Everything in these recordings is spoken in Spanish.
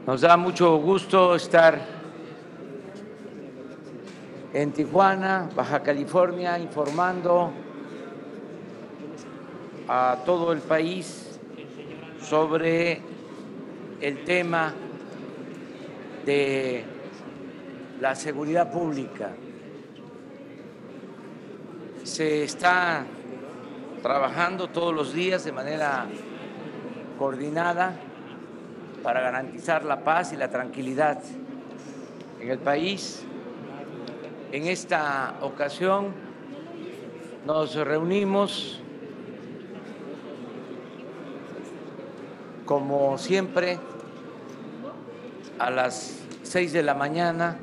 Nos da mucho gusto estar en Tijuana, Baja California, informando a todo el país sobre el tema de la seguridad pública. Se está trabajando todos los días de manera coordinada para garantizar la paz y la tranquilidad en el país. En esta ocasión nos reunimos, como siempre, a las 6 de la mañana,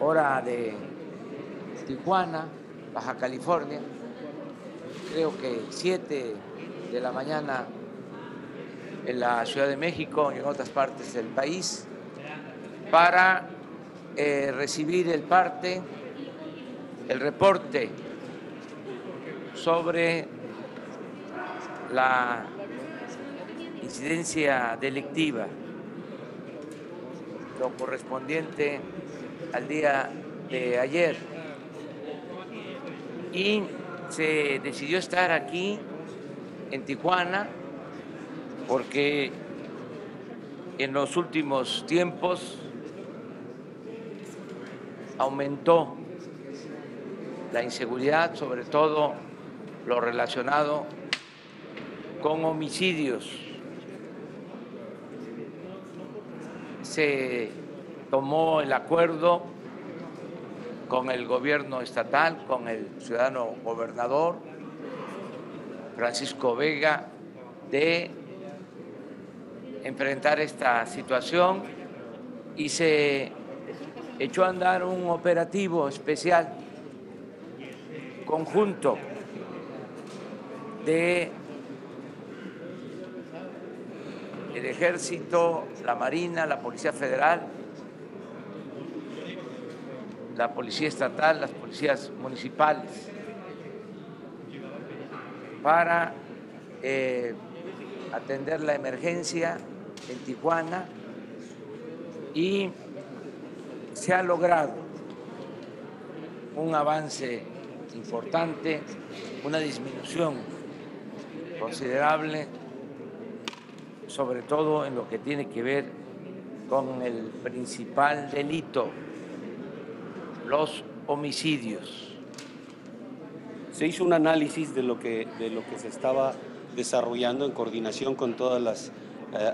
hora de Tijuana, Baja California, creo que 7 de la mañana en la Ciudad de México y en otras partes del país, para recibir el reporte sobre la incidencia delictiva, lo correspondiente al día de ayer. Y se decidió estar aquí en Tijuana porque en los últimos tiempos aumentó la inseguridad, sobre todo lo relacionado con homicidios. Se tomó el acuerdo con el gobierno estatal, con el ciudadano gobernador Francisco Vega, de enfrentar esta situación y se echó a andar un operativo especial conjunto de el Ejército, la Marina, la Policía Federal, la Policía Estatal, las policías municipales, para atender la emergencia en Tijuana, y se ha logrado un avance importante, una disminución considerable, sobre todo en lo que tiene que ver con el principal delito, los homicidios. Se hizo un análisis de lo que se estaba desarrollando en coordinación con todas las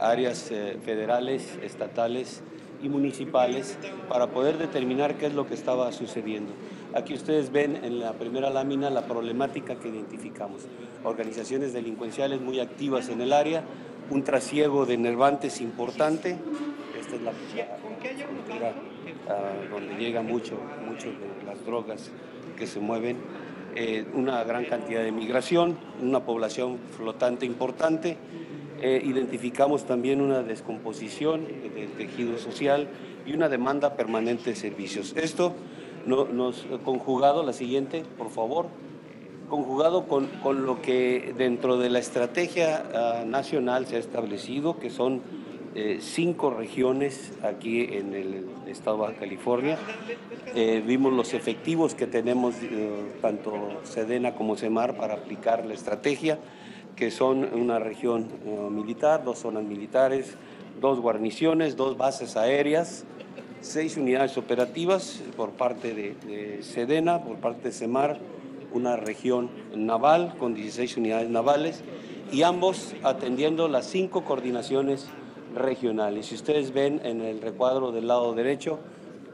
áreas federales, estatales y municipales para poder determinar qué es lo que estaba sucediendo. Aquí ustedes ven en la primera lámina la problemática que identificamos. Organizaciones delincuenciales muy activas en el área, un trasiego de nervantes importante. Esta es la frontera donde llega mucho de las drogas que se mueven. Una gran cantidad de migración, una población flotante importante. Identificamos también una descomposición del tejido social y una demanda permanente de servicios. Esto nos conjugado, la siguiente, por favor, conjugado con lo que dentro de la estrategia nacional se ha establecido, que son 5 regiones aquí en el estado de Baja California. Vimos los efectivos que tenemos, tanto Sedena como Semar, para aplicar la estrategia, que son una región militar, 2 zonas militares, 2 guarniciones, 2 bases aéreas, 6 unidades operativas por parte de Sedena, por parte de Semar, una región naval con 16 unidades navales, y ambos atendiendo las 5 coordinaciones regionales. Si ustedes ven en el recuadro del lado derecho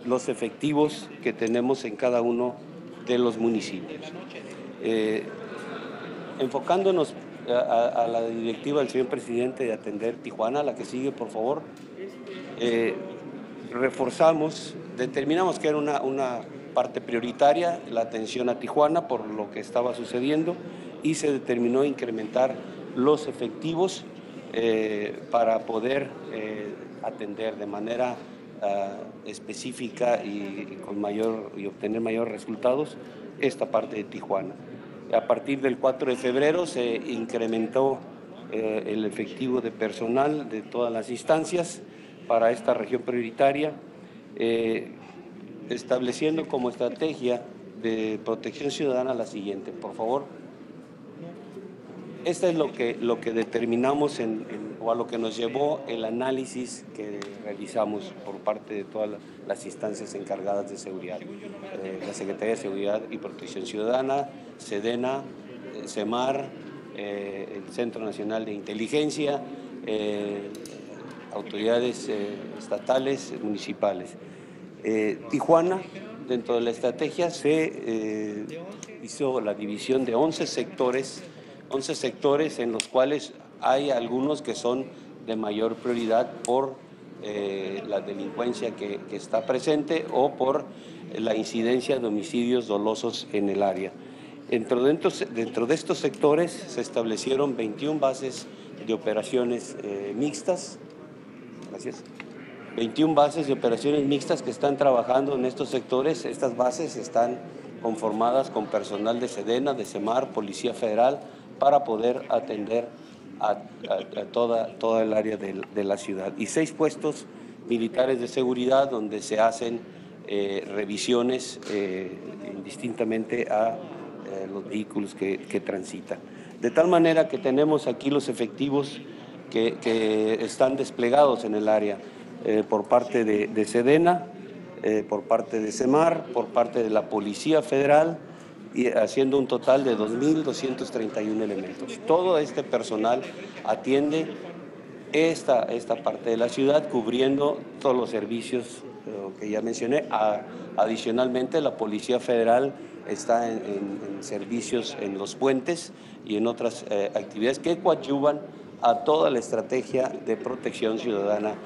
los efectivos que tenemos en cada uno de los municipios. Enfocándonos a la directiva del señor presidente de atender Tijuana, la que sigue, por favor, reforzamos, determinamos que era una parte prioritaria la atención a Tijuana por lo que estaba sucediendo, y se determinó incrementar los efectivos para poder atender de manera específica y obtener mayores resultados esta parte de Tijuana. A partir del 4 de febrero se incrementó el efectivo de personal de todas las instancias para esta región prioritaria, estableciendo como estrategia de protección ciudadana la siguiente, por favor. Esta es lo que determinamos o a lo que nos llevó el análisis que realizamos por parte de todas las instancias encargadas de seguridad. La Secretaría de Seguridad y Protección Ciudadana, SEDENA, CEMAR, el Centro Nacional de Inteligencia, autoridades estatales, municipales. Tijuana, dentro de la estrategia, se hizo la división de 11 sectores en los cuales hay algunos que son de mayor prioridad por la delincuencia que está presente o por la incidencia de homicidios dolosos en el área. Dentro de estos sectores se establecieron 21 bases de operaciones mixtas. Gracias. 21 bases de operaciones mixtas que están trabajando en estos sectores. Estas bases están conformadas con personal de SEDENA, de CEMAR, Policía Federal, para poder atender a toda el área de la ciudad. Y 6 puestos militares de seguridad donde se hacen revisiones indistintamente a los vehículos que transitan. De tal manera que tenemos aquí los efectivos que están desplegados en el área por parte de SEDENA, por parte de CEMAR, por parte de la Policía Federal, y haciendo un total de 2.231 elementos. Todo este personal atiende esta parte de la ciudad, cubriendo todos los servicios que ya mencioné. Adicionalmente, la Policía Federal está en servicios en los puentes y en otras actividades que coadyuvan a toda la estrategia de protección ciudadana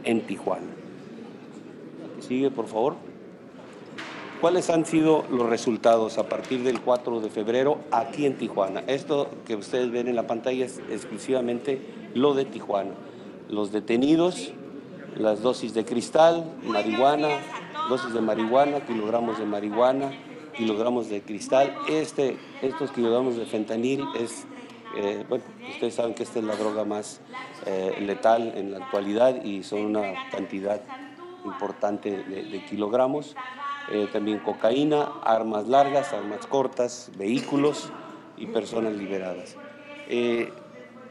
en Tijuana. Sigue, por favor. ¿Cuáles han sido los resultados a partir del 4 de febrero aquí en Tijuana? Esto que ustedes ven en la pantalla es exclusivamente lo de Tijuana. Los detenidos, las dosis de cristal, marihuana, dosis de marihuana, kilogramos de marihuana, kilogramos de cristal. Estos kilogramos de fentanil es, bueno, ustedes saben que esta es la droga más letal en la actualidad y son una cantidad importante de kilogramos. También cocaína, armas largas, armas cortas, vehículos y personas liberadas.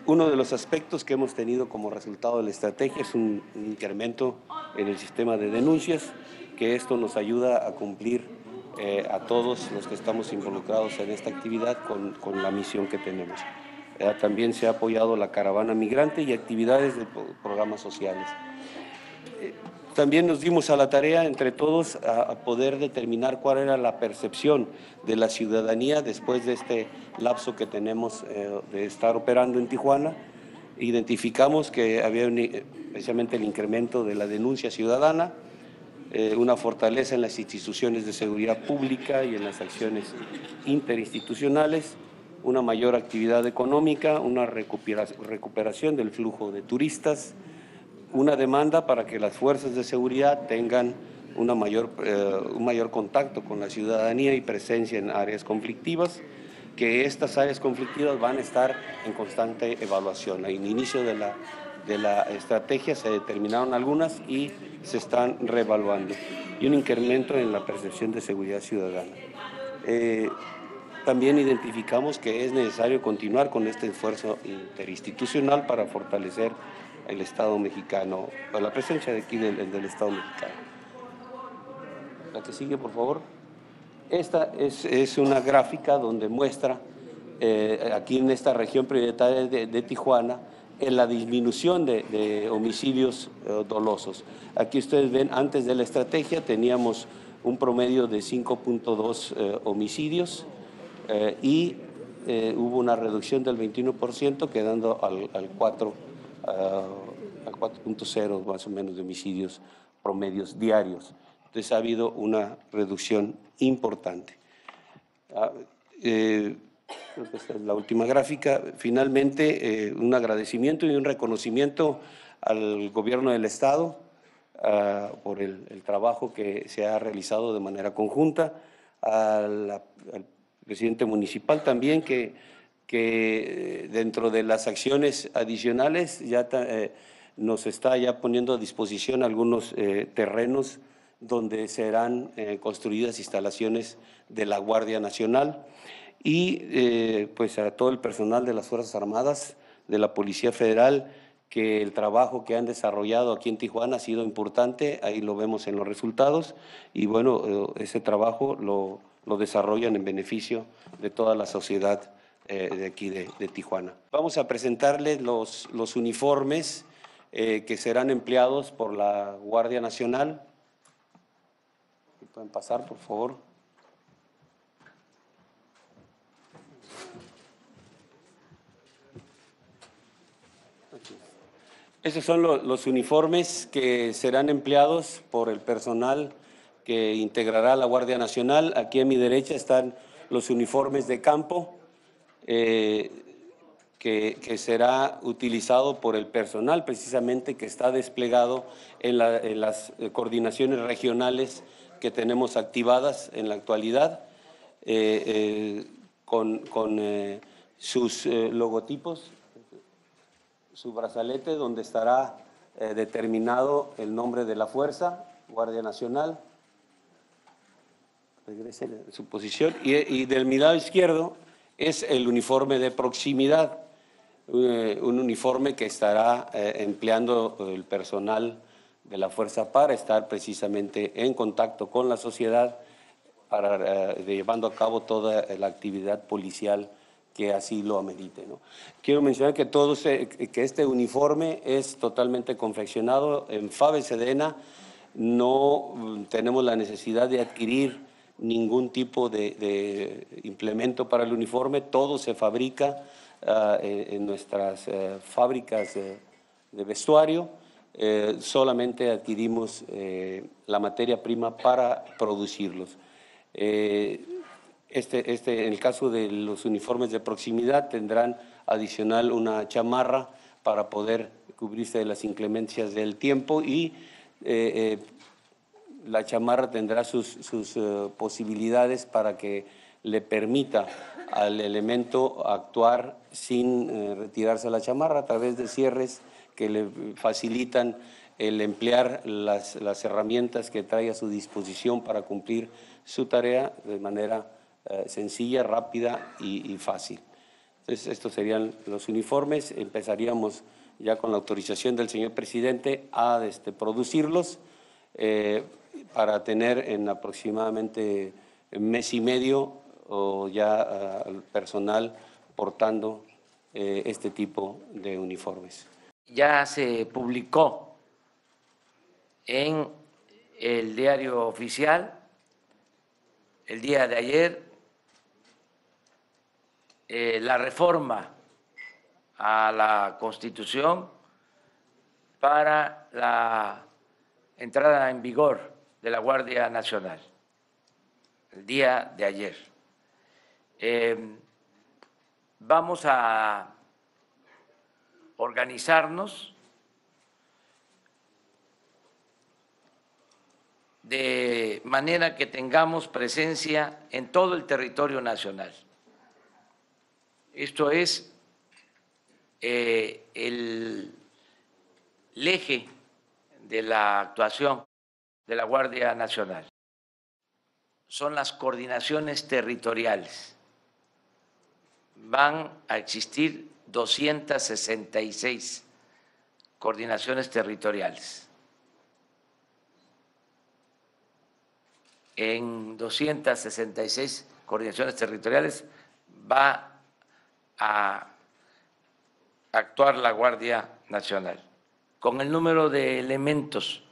Uno de los aspectos que hemos tenido como resultado de la estrategia es un incremento en el sistema de denuncias, que esto nos ayuda a cumplir a todos los que estamos involucrados en esta actividad con la misión que tenemos. También se ha apoyado la caravana migrante y actividades de programas sociales. También nos dimos a la tarea, entre todos, a poder determinar cuál era la percepción de la ciudadanía después de este lapso que tenemos de estar operando en Tijuana. Identificamos que había especialmente el incremento de la denuncia ciudadana, una fortaleza en las instituciones de seguridad pública y en las acciones interinstitucionales, una mayor actividad económica, una recuperación del flujo de turistas, una demanda para que las fuerzas de seguridad tengan un mayor contacto con la ciudadanía y presencia en áreas conflictivas, que estas áreas conflictivas van a estar en constante evaluación. Al inicio de la estrategia se determinaron algunas y se están reevaluando, y un incremento en la percepción de seguridad ciudadana. También identificamos que es necesario continuar con este esfuerzo interinstitucional para fortalecer el Estado mexicano, o la presencia de aquí del Estado mexicano. La que sigue, por favor. Esta es una gráfica donde muestra aquí en esta región prioritaria de Tijuana la disminución de homicidios dolosos. Aquí ustedes ven, antes de la estrategia teníamos un promedio de 5.2 homicidios y hubo una reducción del 21%, quedando al 4.0 más o menos de homicidios promedios diarios. Entonces ha habido una reducción importante. Creo que esta es la última gráfica. Finalmente, un agradecimiento y un reconocimiento al gobierno del Estado por el trabajo que se ha realizado de manera conjunta, al presidente municipal también, que que dentro de las acciones adicionales ya nos está ya poniendo a disposición algunos terrenos donde serán construidas instalaciones de la Guardia Nacional y pues a todo el personal de las Fuerzas Armadas, de la Policía Federal, que el trabajo que han desarrollado aquí en Tijuana ha sido importante, ahí lo vemos en los resultados y bueno, ese trabajo lo desarrollan en beneficio de toda la sociedad de aquí de Tijuana. Vamos a presentarles los uniformes que serán empleados por la Guardia Nacional. ¿Pueden pasar, por favor? Esos son los uniformes que serán empleados por el personal que integrará la Guardia Nacional. Aquí a mi derecha están los uniformes de campo que será utilizado por el personal precisamente que está desplegado en las coordinaciones regionales que tenemos activadas en la actualidad con sus logotipos, su brazalete donde estará determinado el nombre de la fuerza, Guardia Nacional. Regrese a su posición. Y del mi lado izquierdo es el uniforme de proximidad, un uniforme que estará empleando el personal de la fuerza para estar precisamente en contacto con la sociedad, para llevando a cabo toda la actividad policial que así lo amerite, ¿no? Quiero mencionar que que este uniforme es totalmente confeccionado en FABE Sedena. No tenemos la necesidad de adquirir ningún tipo de implemento para el uniforme. Todo se fabrica en nuestras fábricas de vestuario. Solamente adquirimos la materia prima para producirlos. En el caso de los uniformes de proximidad tendrán adicional una chamarra para poder cubrirse de las inclemencias del tiempo y la chamarra tendrá sus posibilidades para que le permita al elemento actuar sin retirarse la chamarra a través de cierres que le facilitan el emplear las herramientas que trae a su disposición para cumplir su tarea de manera sencilla, rápida y fácil. Entonces, estos serían los uniformes. Empezaríamos ya con la autorización del señor presidente a producirlos para tener en aproximadamente mes y medio o ya el personal portando este tipo de uniformes. Ya se publicó en el diario oficial el día de ayer la reforma a la Constitución para la entrada en vigor de la Guardia Nacional, el día de ayer. Vamos a organizarnos de manera que tengamos presencia en todo el territorio nacional. Esto es el eje de la actuación de la Guardia Nacional. Son las coordinaciones territoriales. Van a existir 266 coordinaciones territoriales. En 266 coordinaciones territoriales va a actuar la Guardia Nacional con el número de elementos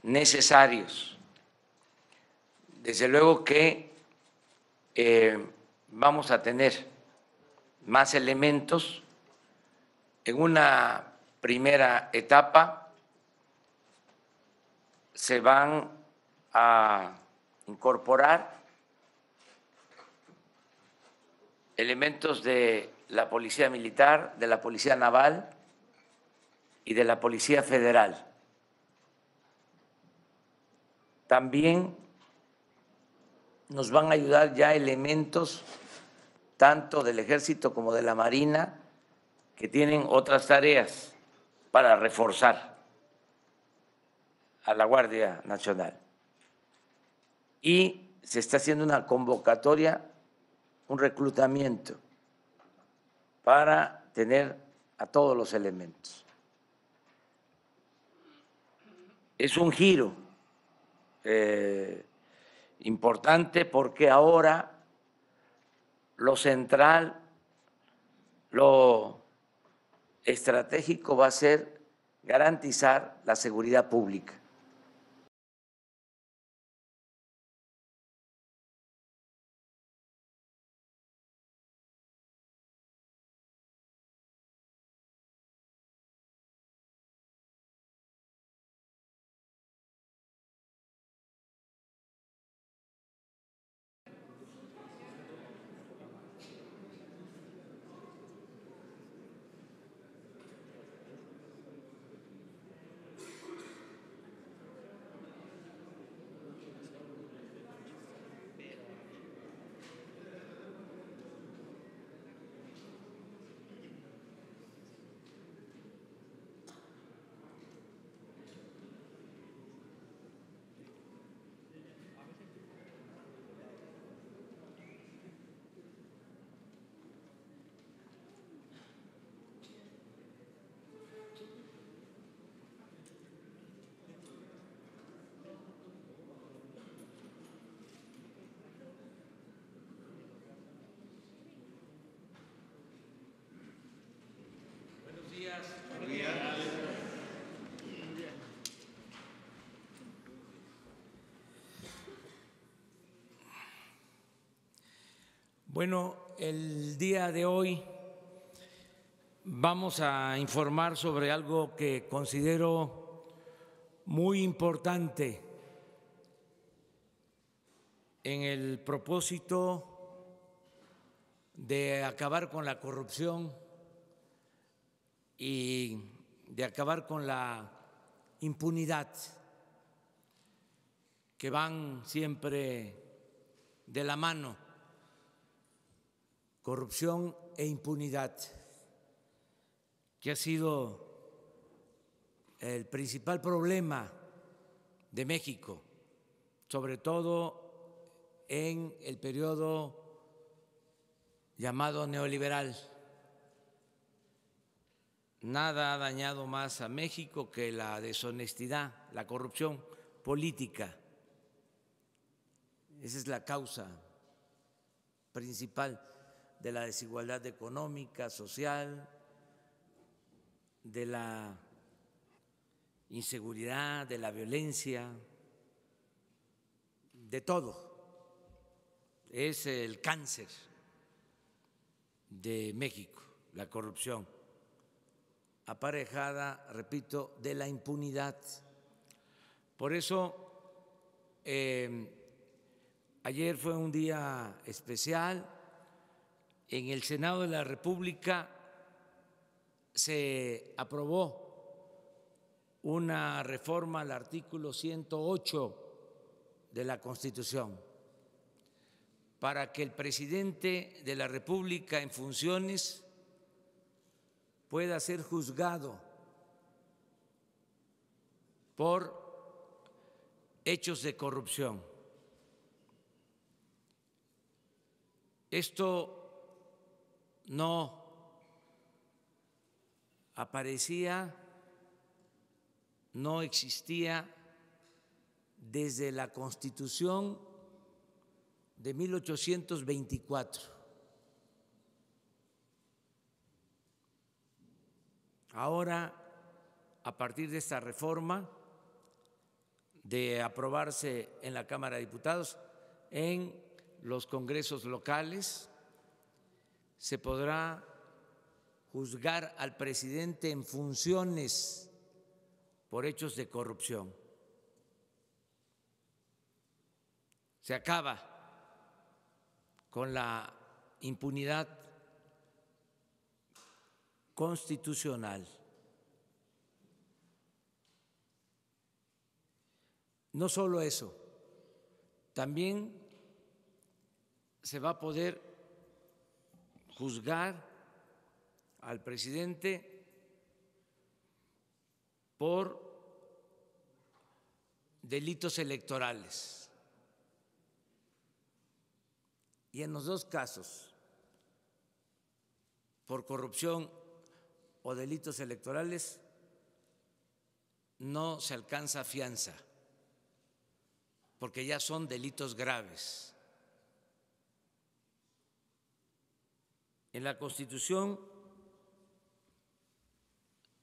necesarios. Desde luego que vamos a tener más elementos. En una primera etapa se van a incorporar elementos de la Policía Militar, de la Policía Naval y de la Policía Federal. También nos van a ayudar ya elementos tanto del Ejército como de la Marina, que tienen otras tareas para reforzar a la Guardia Nacional. Y se está haciendo una convocatoria, un reclutamiento para tener a todos los elementos. Es un giro importante porque ahora lo central, lo estratégico va a ser garantizar la seguridad pública. Bueno, el día de hoy vamos a informar sobre algo que considero muy importante en el propósito de acabar con la corrupción y de acabar con la impunidad, que van siempre de la mano, corrupción e impunidad, que ha sido el principal problema de México, sobre todo en el periodo llamado neoliberal. Nada ha dañado más a México que la deshonestidad, la corrupción política. Esa es la causa principal de la desigualdad económica, social, de la inseguridad, de la violencia, de todo. Es el cáncer de México, la corrupción, aparejada, repito, de la impunidad. Por eso, ayer fue un día especial. En el Senado de la República se aprobó una reforma al artículo 108 de la Constitución para que el presidente de la República en funciones pueda ser juzgado por hechos de corrupción. Esto no aparecía, no existía desde la Constitución de 1824. Ahora, a partir de esta reforma, de aprobarse en la Cámara de Diputados, en los congresos locales, se podrá juzgar al presidente en funciones por hechos de corrupción. Se acaba con la impunidad constitucional. No solo eso, también se va a poder juzgar al presidente por delitos electorales. Y en los dos casos, por corrupción o delitos electorales, no se alcanza fianza, porque ya son delitos graves. En la Constitución,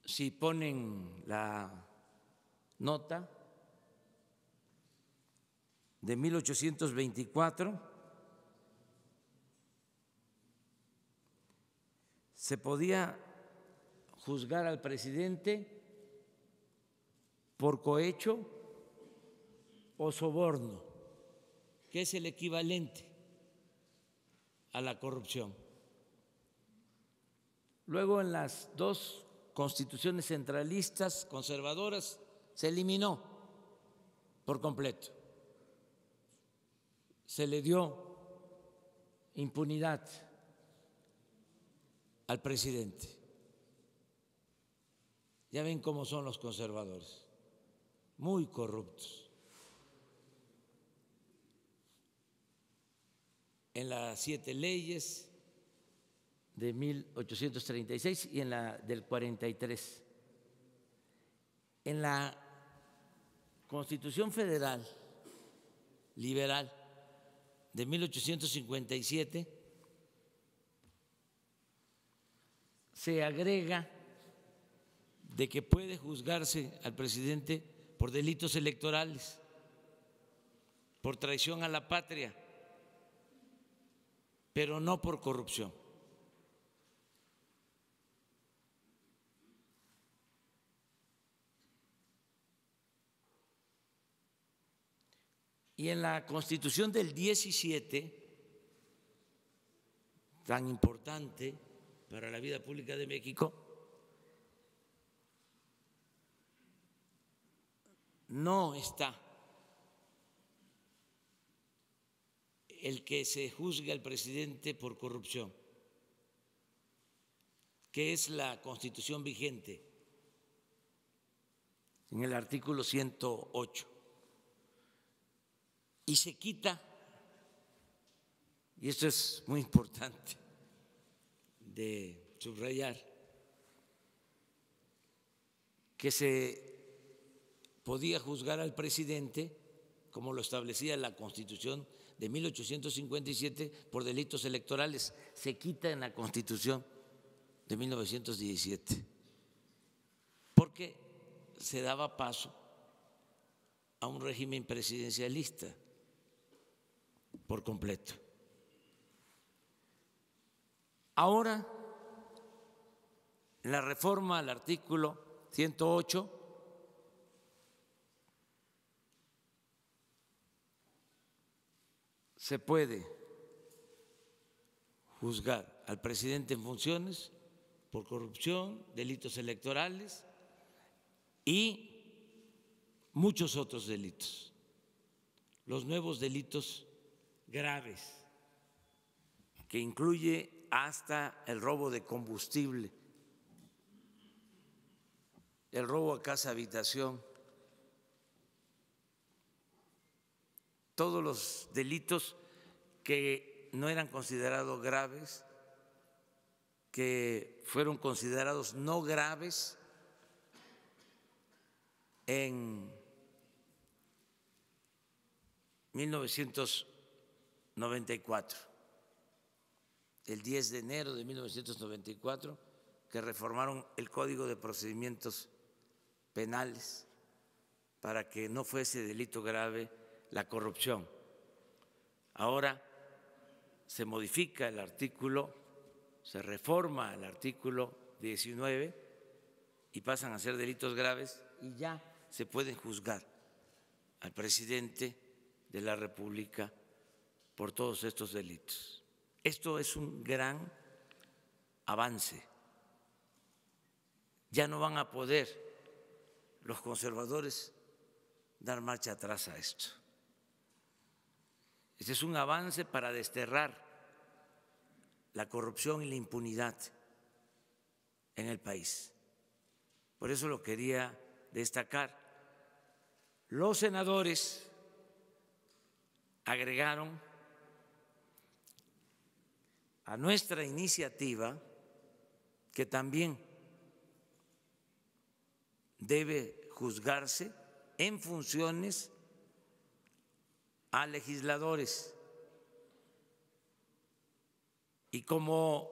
si ponen la nota de 1824, se podía juzgar al presidente por cohecho o soborno, que es el equivalente a la corrupción. Luego, en las dos constituciones centralistas conservadoras, se eliminó por completo. Se le dio impunidad al presidente. Ya ven cómo son los conservadores, muy corruptos. En las 7 leyes de 1836 y en la del 43. En la Constitución Federal Liberal de 1857 se agrega de que puede juzgarse al presidente por delitos electorales, por traición a la patria, pero no por corrupción. Y en la Constitución del 17, tan importante para la vida pública de México, no está el que se juzgue al presidente por corrupción, que es la Constitución vigente, en el artículo 108. Y se quita, y esto es muy importante de subrayar, que se podía juzgar al presidente, como lo establecía la Constitución de 1857, por delitos electorales. Se quita en la Constitución de 1917, porque se daba paso a un régimen presidencialista por completo. Ahora, en la reforma al artículo 108, se puede juzgar al presidente en funciones por corrupción, delitos electorales y muchos otros delitos, los nuevos delitos graves, que incluye hasta el robo de combustible, el robo a casa habitación, todos los delitos que no eran considerados graves, que fueron considerados no graves en 1994, el 10 de enero de 1994, que reformaron el Código de Procedimientos Penales para que no fuese delito grave la corrupción. Ahora se modifica el artículo, se reforma el artículo 19 y pasan a ser delitos graves y ya se pueden juzgar al presidente de la República por todos estos delitos. Esto es un gran avance. Ya no van a poder los conservadores dar marcha atrás a esto. Este es un avance para desterrar la corrupción y la impunidad en el país. Por eso lo quería destacar. Los senadores agregaron a nuestra iniciativa que también debe juzgarse en funciones a legisladores. Y como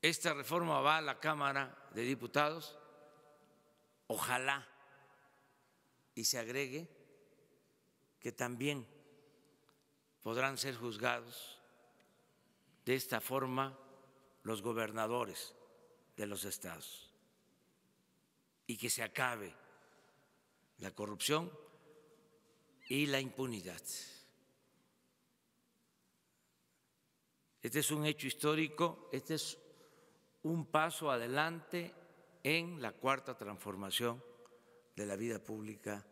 esta reforma va a la Cámara de Diputados, ojalá y se agregue que también podrán ser juzgados de esta forma los gobernadores de los estados y que se acabe la corrupción y la impunidad. Este es un hecho histórico, este es un paso adelante en la cuarta transformación de la vida pública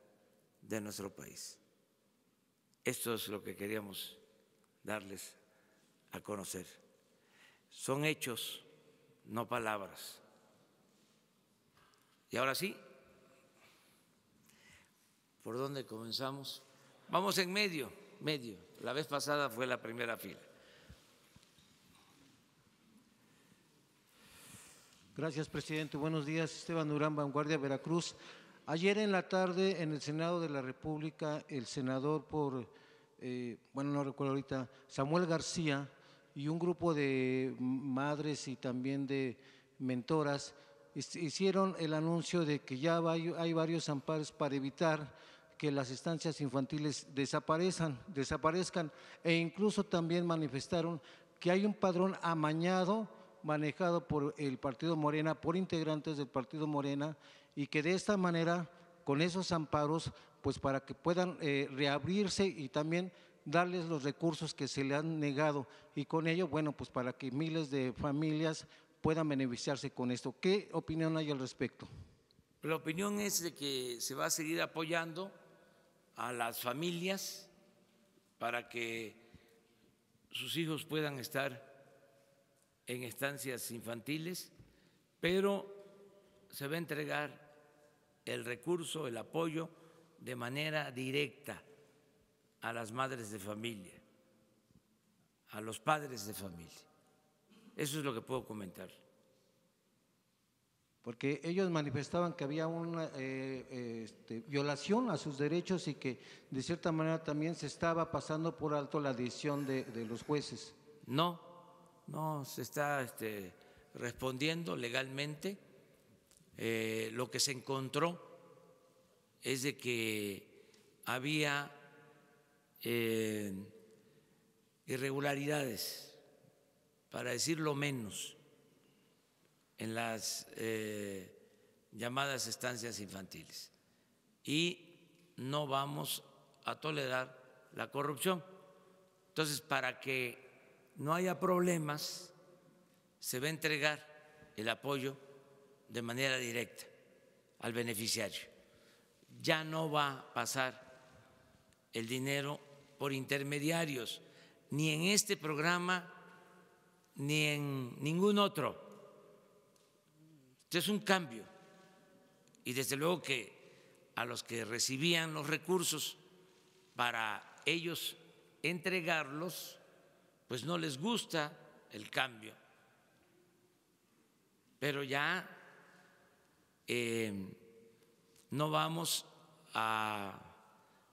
de nuestro país. Esto es lo que queríamos darles a conocer. Son hechos, no palabras. Y ahora sí, ¿por dónde comenzamos? Vamos en medio. La vez pasada fue la primera fila. Gracias, presidente. Buenos días. Esteban Durán, Vanguardia, Veracruz. Ayer en la tarde, en el Senado de la República, el senador no recuerdo ahorita, Samuel García y un grupo de madres y también de mentoras hicieron el anuncio de que ya hay varios amparos para evitar que las estancias infantiles desaparezcan e incluso también manifestaron que hay un padrón amañado manejado por el Partido Morena, por integrantes del Partido Morena, y que de esta manera, con esos amparos, pues para que puedan reabrirse y también darles los recursos que se le han negado, y con ello, bueno, pues para que miles de familias puedan beneficiarse con esto. ¿Qué opinión hay al respecto? La opinión es de que se va a seguir apoyando a las familias para que sus hijos puedan estar en estancias infantiles, pero se va a entregar el recurso, el apoyo de manera directa a las madres de familia, a los padres de familia. Eso es lo que puedo comentar. Porque ellos manifestaban que había una violación a sus derechos y que de cierta manera también se estaba pasando por alto la decisión de los jueces. No se está respondiendo legalmente. Lo que se encontró es de que había irregularidades, para decirlo menos, en las llamadas estancias infantiles, y no vamos a tolerar la corrupción. Entonces, para que no haya problemas, se va a entregar el apoyo de manera directa al beneficiario. Ya no va a pasar el dinero por intermediarios, ni en este programa, ni en ningún otro. Este es un cambio, y desde luego que a los que recibían los recursos para ellos entregarlos, pues no les gusta el cambio, pero ya no vamos a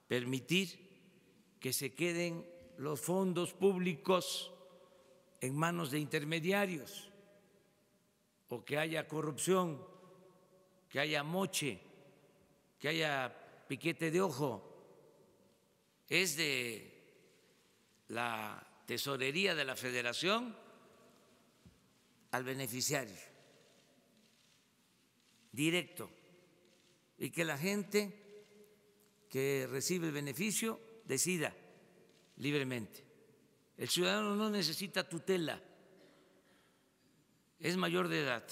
permitir que se queden los fondos públicos en manos de intermediarios, o que haya corrupción, que haya moche, que haya piquete de ojo. Es de la Tesorería de la Federación al beneficiario, directo, y que la gente que recibe el beneficio decida libremente. El ciudadano no necesita tutela, es mayor de edad.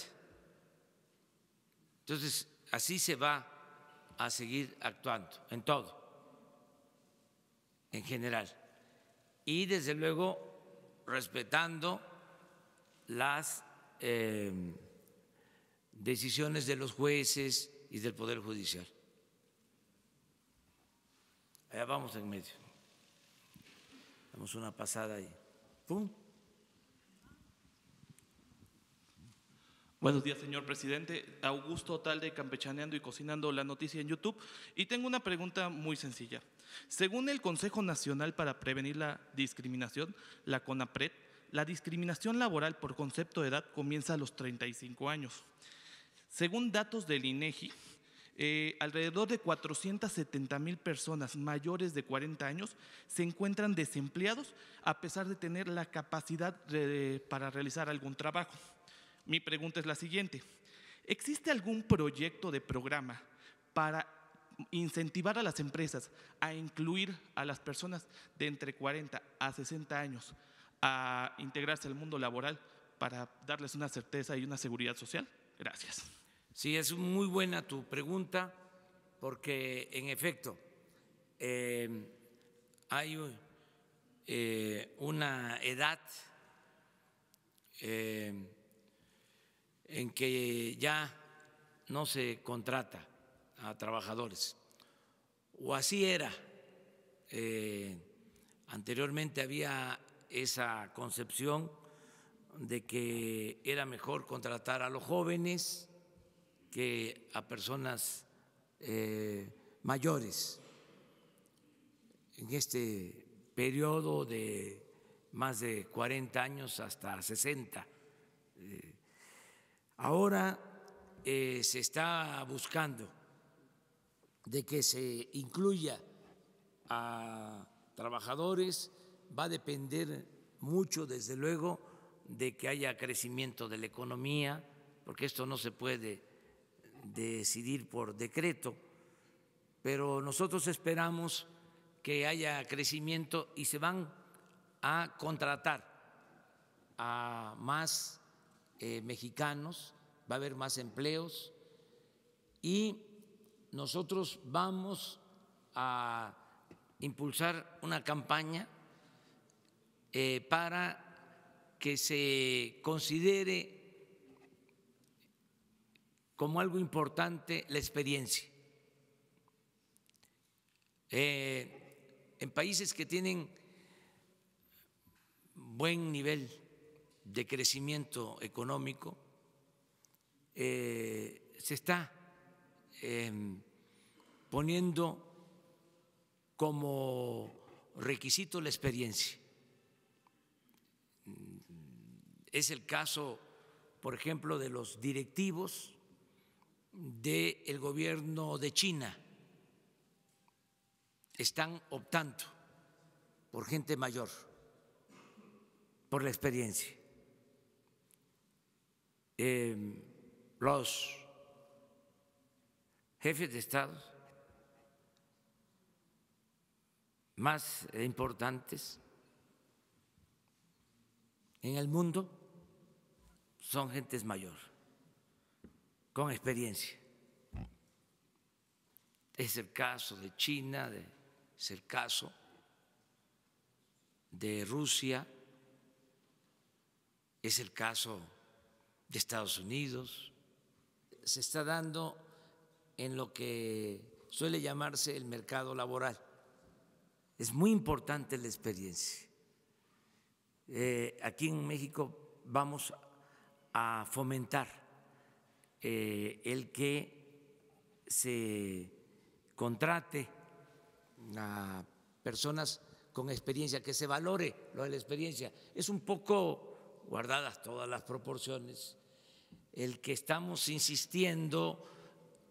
Entonces, así se va a seguir actuando en todo, en general. Y desde luego respetando las decisiones de los jueces y del Poder Judicial. Allá vamos en medio. Damos una pasada ahí. ¡Pum! Buenos días, señor presidente. Augusto Otalde, Campechaneando y Cocinando la Noticia en YouTube. Y tengo una pregunta muy sencilla. Según el Consejo Nacional para Prevenir la Discriminación, la CONAPRED, la discriminación laboral por concepto de edad comienza a los 35 años. Según datos del INEGI, alrededor de 470,000 personas mayores de 40 años se encuentran desempleados a pesar de tener la capacidad para realizar algún trabajo. Mi pregunta es la siguiente: ¿existe algún proyecto de programa para incentivar a las empresas a incluir a las personas de entre 40 a 60 años a integrarse al mundo laboral para darles una certeza y una seguridad social? Gracias. Sí, es muy buena tu pregunta porque, en efecto, hay una edad en que ya no se contrata a trabajadores, o así era. Anteriormente había esa concepción de que era mejor contratar a los jóvenes que a personas mayores. En este periodo de más de 40 años hasta 60. Ahora se está buscando de que se incluya a trabajadores. Va a depender mucho, desde luego, de que haya crecimiento de la economía, porque esto no se puede decidir por decreto, pero nosotros esperamos que haya crecimiento y se van a contratar a más mexicanos, va a haber más empleos y nosotros vamos a impulsar una campaña para que se considere como algo importante la experiencia. En países que tienen buen nivel de crecimiento económico, se está poniendo como requisito la experiencia. Es el caso, por ejemplo, de los directivos del gobierno de China. Están optando por gente mayor, por la experiencia. Los jefes de Estado más importantes en el mundo son gentes mayores, con experiencia. Es el caso de China, es el caso de Rusia, es el caso de Estados Unidos. Se está dando en lo que suele llamarse el mercado laboral. Es muy importante la experiencia. Aquí en México vamos a fomentar el que se contrate a personas con experiencia, que se valore lo de la experiencia. Es un poco, guardadas todas las proporciones, el que estamos insistiendo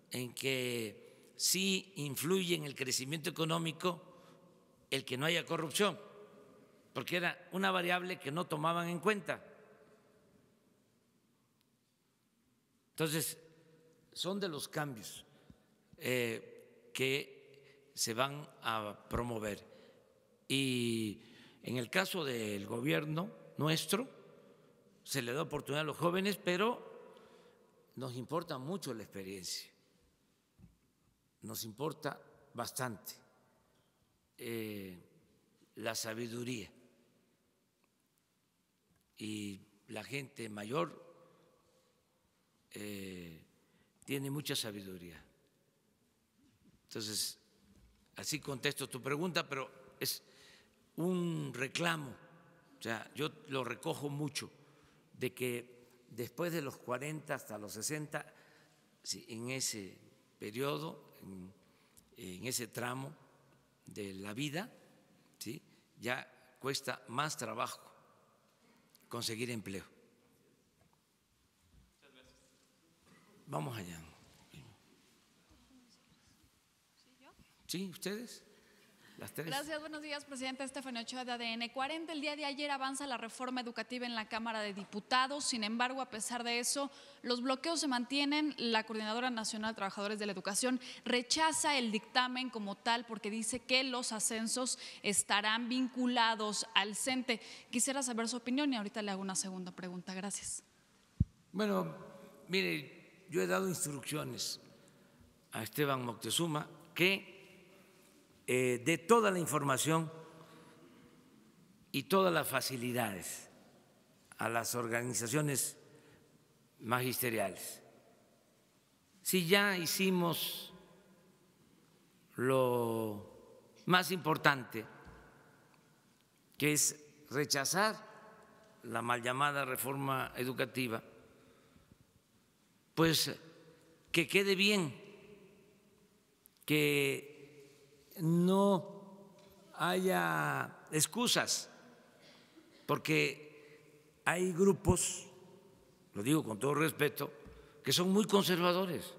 en que sí influye en el crecimiento económico el que no haya corrupción, porque era una variable que no tomaban en cuenta. Entonces, son de los cambios que se van a promover. Y en el caso del gobierno nuestro, se le da oportunidad a los jóvenes, pero nos importa mucho la experiencia, nos importa bastante. La sabiduría. y la gente mayor tiene mucha sabiduría. Entonces, así contesto tu pregunta, pero es un reclamo, o sea, yo lo recojo mucho, de que después de los 40 hasta los 60, en ese periodo, en ese tramo de la vida, ¿sí?, ya cuesta más trabajo conseguir empleo. Vamos allá. ¿Sí? ¿Ustedes? Las tres. Gracias, buenos días, presidente. Estefanía Ochoa de ADN 40. El día de ayer avanza la reforma educativa en la Cámara de Diputados. Sin embargo, a pesar de eso, los bloqueos se mantienen. La Coordinadora Nacional de Trabajadores de la Educación rechaza el dictamen como tal porque dice que los ascensos estarán vinculados al CENTE. Quisiera saber su opinión y ahorita le hago una segunda pregunta. Gracias. Bueno, mire, yo he dado instrucciones a Esteban Moctezuma que de toda la información y todas las facilidades a las organizaciones magisteriales. Si ya hicimos lo más importante, que es rechazar la mal llamada reforma educativa, pues que quede bien, que no haya excusas, porque hay grupos, lo digo con todo respeto, que son muy conservadores,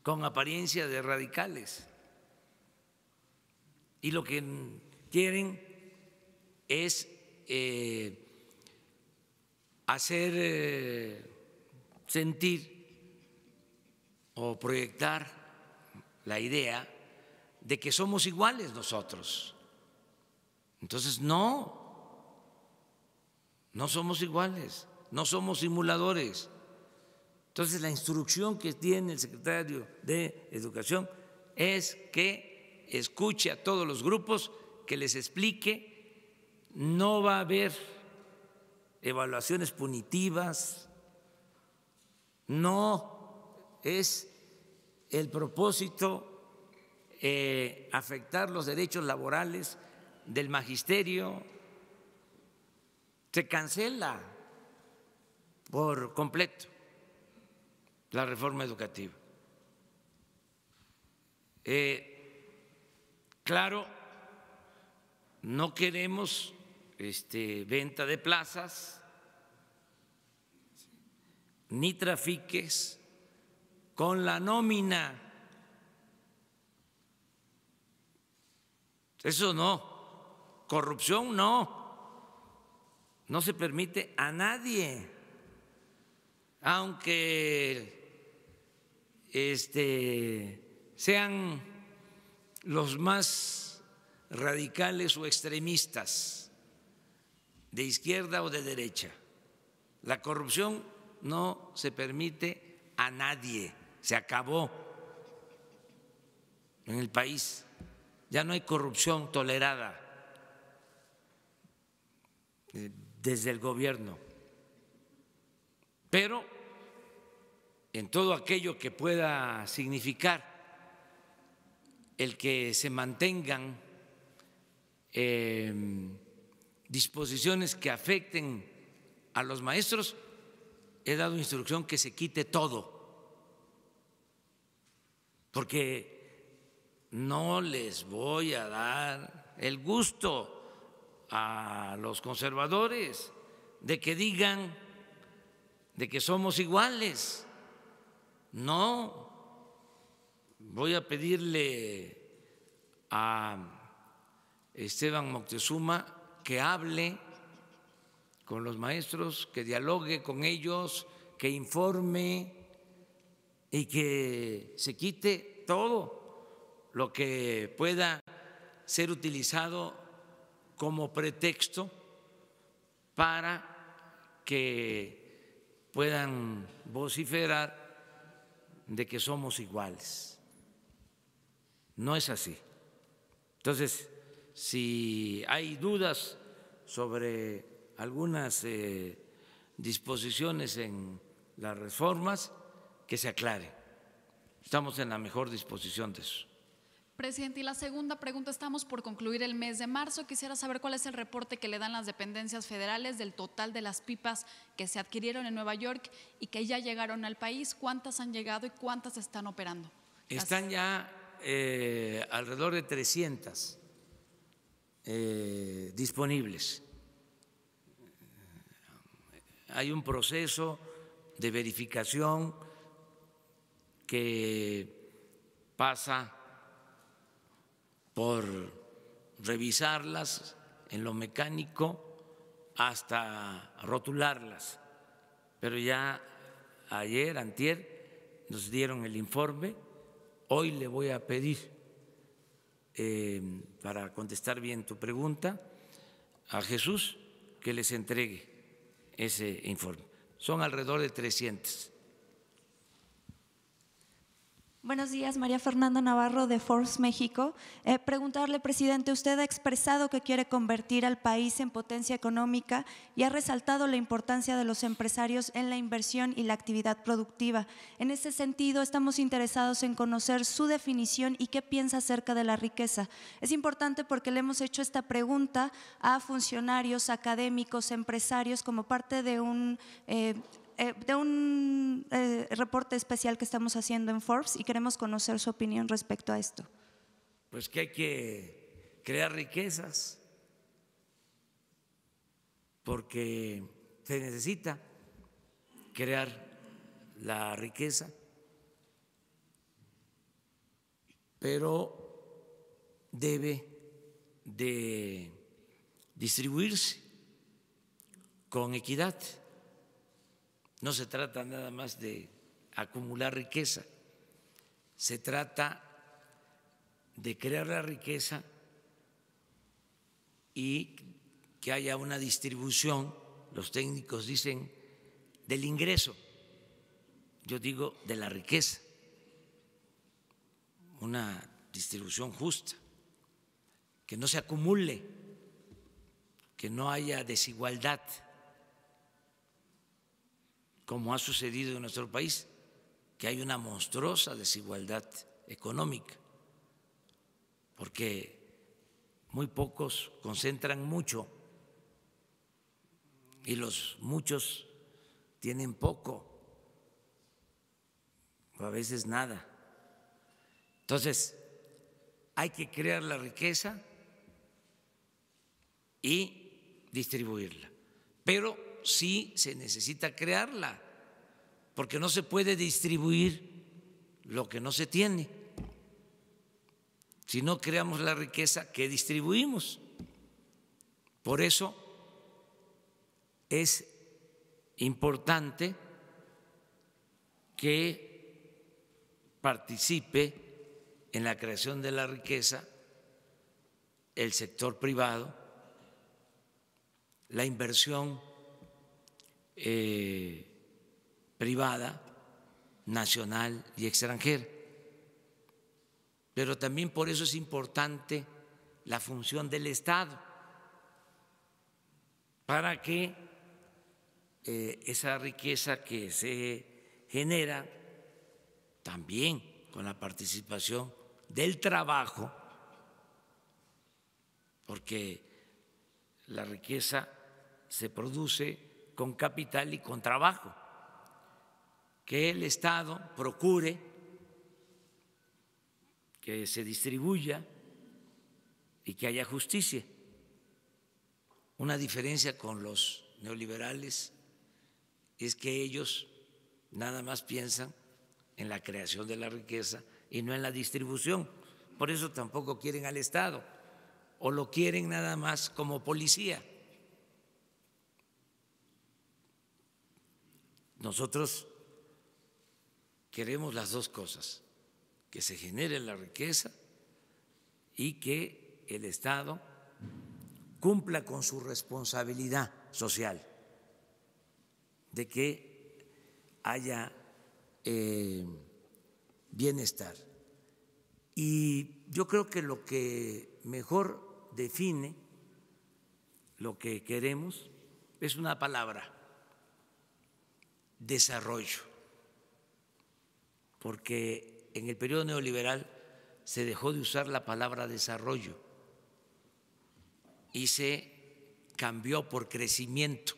con apariencia de radicales, y lo que quieren es hacer sentir o proyectar la idea de que somos iguales nosotros. Entonces, no somos iguales, no somos simuladores. Entonces, la instrucción que tiene el secretario de Educación es que escuche a todos los grupos, que les explique, no va a haber evaluaciones punitivas, no es el propósito afectar los derechos laborales del magisterio. Se cancela por completo la reforma educativa. Claro, no queremos venta de plazas ni trafiques con la nómina. Eso no, corrupción no se permite a nadie, aunque sean los más radicales o extremistas, de izquierda o de derecha. La corrupción no se permite a nadie. Se acabó en el país, ya no hay corrupción tolerada desde el gobierno, pero en todo aquello que pueda significar el que se mantengan disposiciones que afecten a los maestros, he dado instrucción que se quite todo, porque no les voy a dar el gusto a los conservadores de que digan de que somos iguales. No, voy a pedirle a Esteban Moctezuma que hable con los maestros, que dialogue con ellos, que informe y que se quite todo lo que pueda ser utilizado como pretexto para que puedan vociferar de que somos iguales. No es así. Entonces, si hay dudas sobre algunas disposiciones en las reformas que se aclaren. Estamos en la mejor disposición de eso. Presidente, y la segunda pregunta, estamos por concluir el mes de marzo. Quisiera saber cuál es el reporte que le dan las dependencias federales del total de las pipas que se adquirieron en Nueva York y que ya llegaron al país. ¿Cuántas han llegado y cuántas están operando? Están ya alrededor de 300 disponibles. Hay un proceso de verificación que pasa por revisarlas en lo mecánico hasta rotularlas. Pero ya ayer, antier, nos dieron el informe. Hoy le voy a pedir, para contestar bien tu pregunta, a Jesús que les entregue ese informe. Son alrededor de 300. Buenos días, María Fernanda Navarro de Forbes México. Preguntarle, presidente, usted ha expresado que quiere convertir al país en potencia económica y ha resaltado la importancia de los empresarios en la inversión y la actividad productiva. En ese sentido, estamos interesados en conocer su definición y qué piensa acerca de la riqueza. Es importante porque le hemos hecho esta pregunta a funcionarios, académicos, empresarios, como parte de un reporte especial que estamos haciendo en Forbes y queremos conocer su opinión respecto a esto. Pues que hay que crear riquezas porque se necesita crear la riqueza, pero debe de distribuirse con equidad. No se trata nada más de acumular riqueza, se trata de crear la riqueza y que haya una distribución, los técnicos dicen, del ingreso, yo digo de la riqueza, una distribución justa, que no se acumule, que no haya desigualdad, como ha sucedido en nuestro país, que hay una monstruosa desigualdad económica, porque muy pocos concentran mucho y los muchos tienen poco, o a veces nada. Entonces, hay que crear la riqueza y distribuirla, pero sí se necesita crearla, porque no se puede distribuir lo que no se tiene. Si no creamos la riqueza, ¿qué distribuimos? Por eso es importante que participe en la creación de la riqueza el sector privado, la inversión privada, nacional y extranjera. Pero también por eso es importante la función del Estado, para que esa riqueza que se genera, también con la participación del trabajo, porque la riqueza se produce con capital y con trabajo, que el Estado procure que se distribuya y que haya justicia. Una diferencia con los neoliberales es que ellos nada más piensan en la creación de la riqueza y no en la distribución. Por eso tampoco quieren al Estado, o lo quieren nada más como policía. Nosotros queremos las dos cosas, que se genere la riqueza y que el Estado cumpla con su responsabilidad social de que haya bienestar. Y yo creo que lo que mejor define lo que queremos es una palabra: desarrollo, porque en el periodo neoliberal se dejó de usar la palabra desarrollo y se cambió por crecimiento,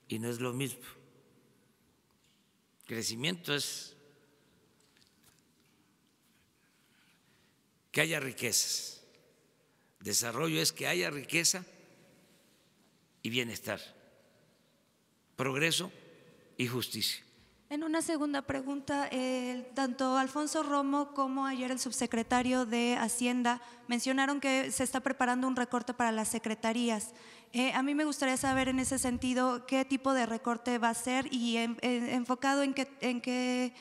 y no es lo mismo. Crecimiento es que haya riquezas, desarrollo es que haya riqueza y bienestar, progreso y justicia. En una segunda pregunta, tanto Alfonso Romo como ayer el subsecretario de Hacienda mencionaron que se está preparando un recorte para las secretarías. A mí me gustaría saber en ese sentido qué tipo de recorte va a ser y enfocado en qué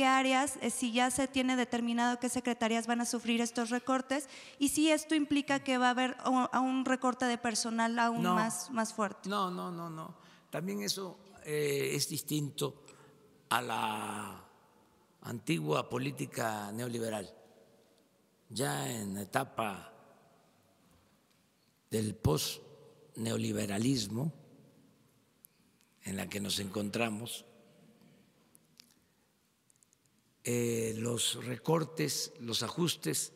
áreas, si ya se tiene determinado qué secretarías van a sufrir estos recortes y si esto implica que va a haber un recorte de personal aún más fuerte. No. También eso es distinto a la antigua política neoliberal. Ya en la etapa del post-neoliberalismo en la que nos encontramos, los recortes, los ajustes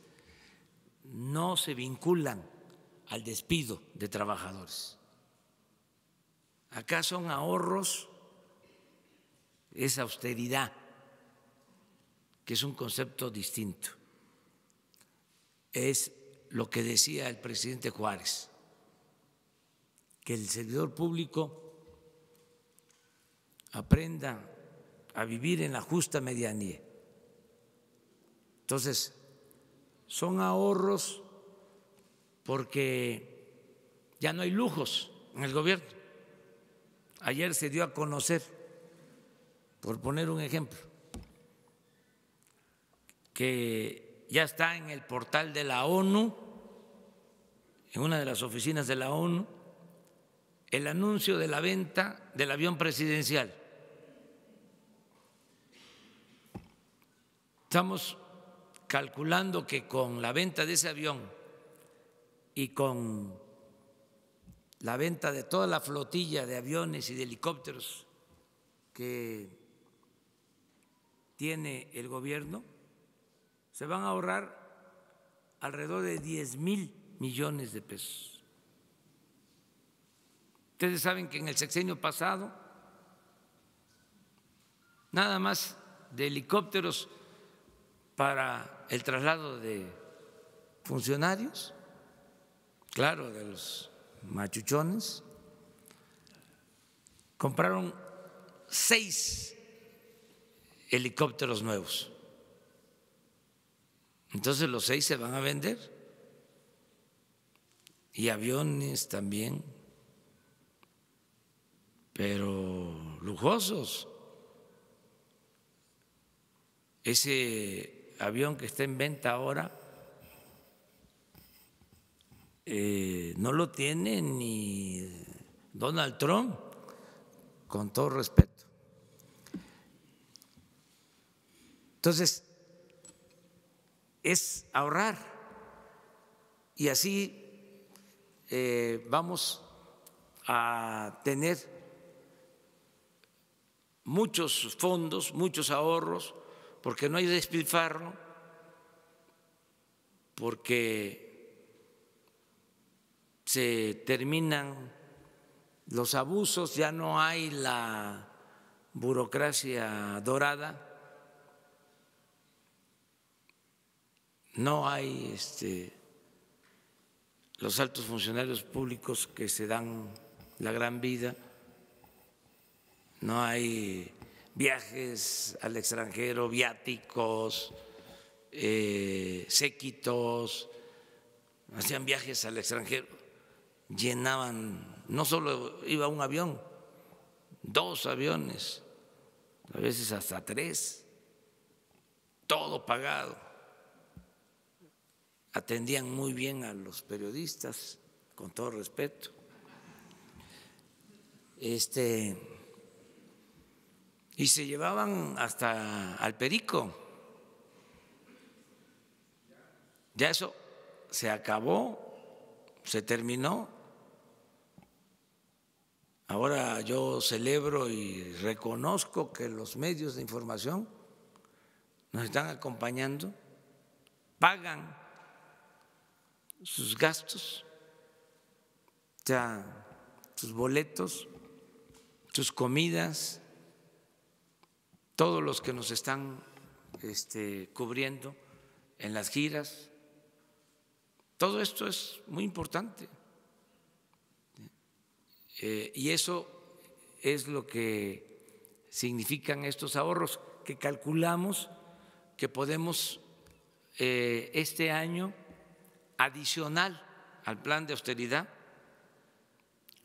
no se vinculan al despido de trabajadores. Acá son ahorros, es austeridad, que es un concepto distinto. Es lo que decía el presidente Juárez, que el servidor público aprenda a vivir en la justa medianía. Entonces, son ahorros porque ya no hay lujos en el gobierno. Ayer se dio a conocer, por poner un ejemplo, que ya está en el portal de la ONU, en una de las oficinas de la ONU, el anuncio de la venta del avión presidencial. Estamos calculando que con la venta de ese avión y con la venta de toda la flotilla de aviones y de helicópteros que tiene el gobierno, se van a ahorrar alrededor de 10,000 millones de pesos. Ustedes saben que en el sexenio pasado, nada más de helicópteros para el traslado de funcionarios, claro, de los machuchones, compraron 6 helicópteros nuevos. Entonces los 6 se van a vender y aviones también, pero lujosos. Ese avión que está en venta ahora no lo tiene ni Donald Trump, con todo respeto. Entonces, es ahorrar y así vamos a tener muchos fondos, muchos ahorros, porque no hay despilfarro, porque se terminan los abusos, ya no hay la burocracia dorada, no hay los altos funcionarios públicos que se dan la gran vida, no hay viajes al extranjero, viáticos, séquitos, hacían viajes al extranjero, llenaban, no solo iba un avión, 2 aviones, a veces hasta 3, todo pagado. Atendían muy bien a los periodistas, con todo respeto. Y se llevaban hasta al perico. Ya eso se acabó, se terminó. Ahora yo celebro y reconozco que los medios de información nos están acompañando, pagan sus gastos, o sea, sus boletos, sus comidas, todos los que nos están cubriendo en las giras. Todo esto es muy importante. Y eso es lo que significan estos ahorros, que calculamos que podemos este año, adicional al plan de austeridad,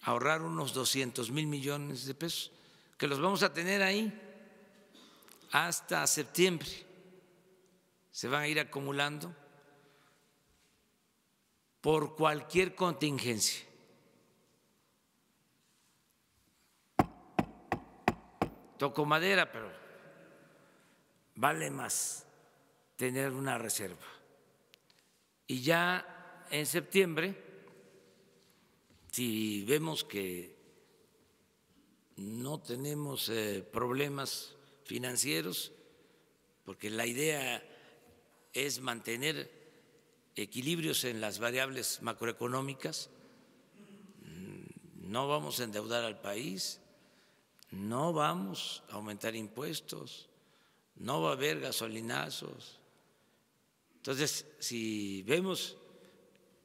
ahorrar unos 200,000 millones de pesos, que los vamos a tener ahí hasta septiembre. Se van a ir acumulando por cualquier contingencia. Toco madera, pero vale más tener una reserva. Y ya en septiembre, si vemos que no tenemos problemas financieros, porque la idea es mantener equilibrios en las variables macroeconómicas, no vamos a endeudar al país, no vamos a aumentar impuestos, no va a haber gasolinazos. Entonces, si vemos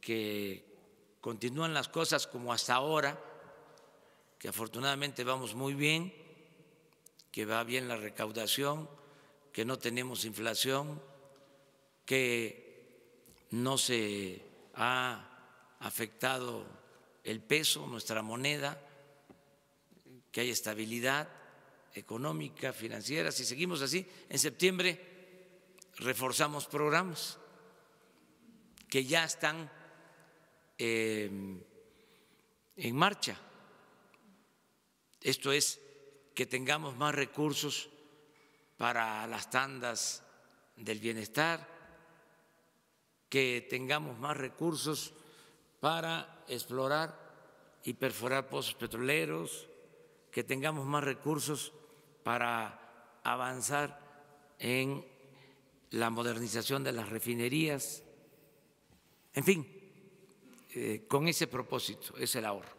que continúan las cosas como hasta ahora, que afortunadamente vamos muy bien, que va bien la recaudación, que no tenemos inflación, que no se ha afectado el peso, nuestra moneda, que hay estabilidad económica, financiera. Si seguimos así, en septiembre reforzamos programas que ya están en marcha. Esto es, que tengamos más recursos para las tandas del bienestar, que tengamos más recursos para explorar y perforar pozos petroleros, que tengamos más recursos para avanzar en la modernización de las refinerías. En fin, con ese propósito es el ahorro.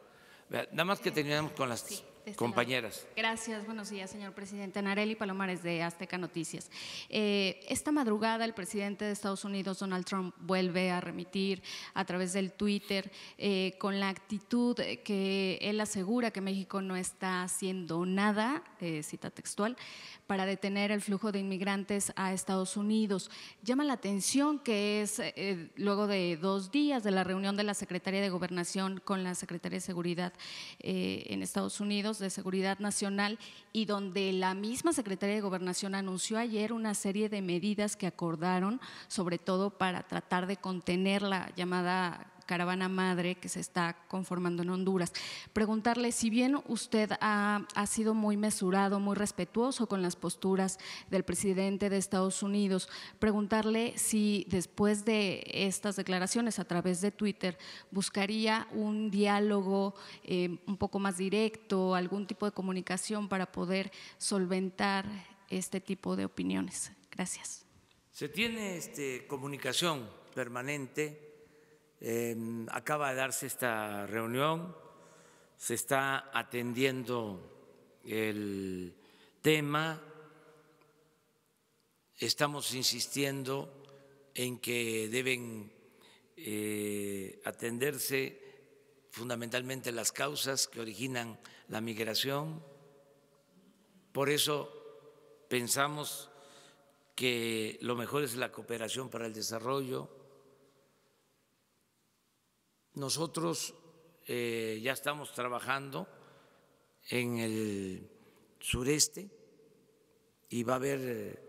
Nada más que terminamos con las compañeras. Gracias, buenos días, señor presidente. Nareli Palomares, de Azteca Noticias. Esta madrugada el presidente de Estados Unidos, Donald Trump, vuelve a remitir a través del Twitter con la actitud que él asegura que México no está haciendo nada, cita textual, para detener el flujo de inmigrantes a Estados Unidos. Llama la atención que es luego de 2 días de la reunión de la Secretaría de Gobernación con la Secretaría de Seguridad en Estados Unidos, de Seguridad Nacional, y donde la misma Secretaría de Gobernación anunció ayer una serie de medidas que acordaron, sobre todo para tratar de contener la llamada caravana madre que se está conformando en Honduras. Preguntarle, si bien usted ha sido muy mesurado, muy respetuoso con las posturas del presidente de Estados Unidos, preguntarle si después de estas declaraciones a través de Twitter buscaría un diálogo un poco más directo, algún tipo de comunicación para poder solventar este tipo de opiniones. Gracias. Se tiene comunicación permanente. Acaba de darse esta reunión, se está atendiendo el tema, estamos insistiendo en que deben atenderse fundamentalmente las causas que originan la migración. Por eso pensamos que lo mejor es la cooperación para el desarrollo. Nosotros ya estamos trabajando en el sureste y va a haber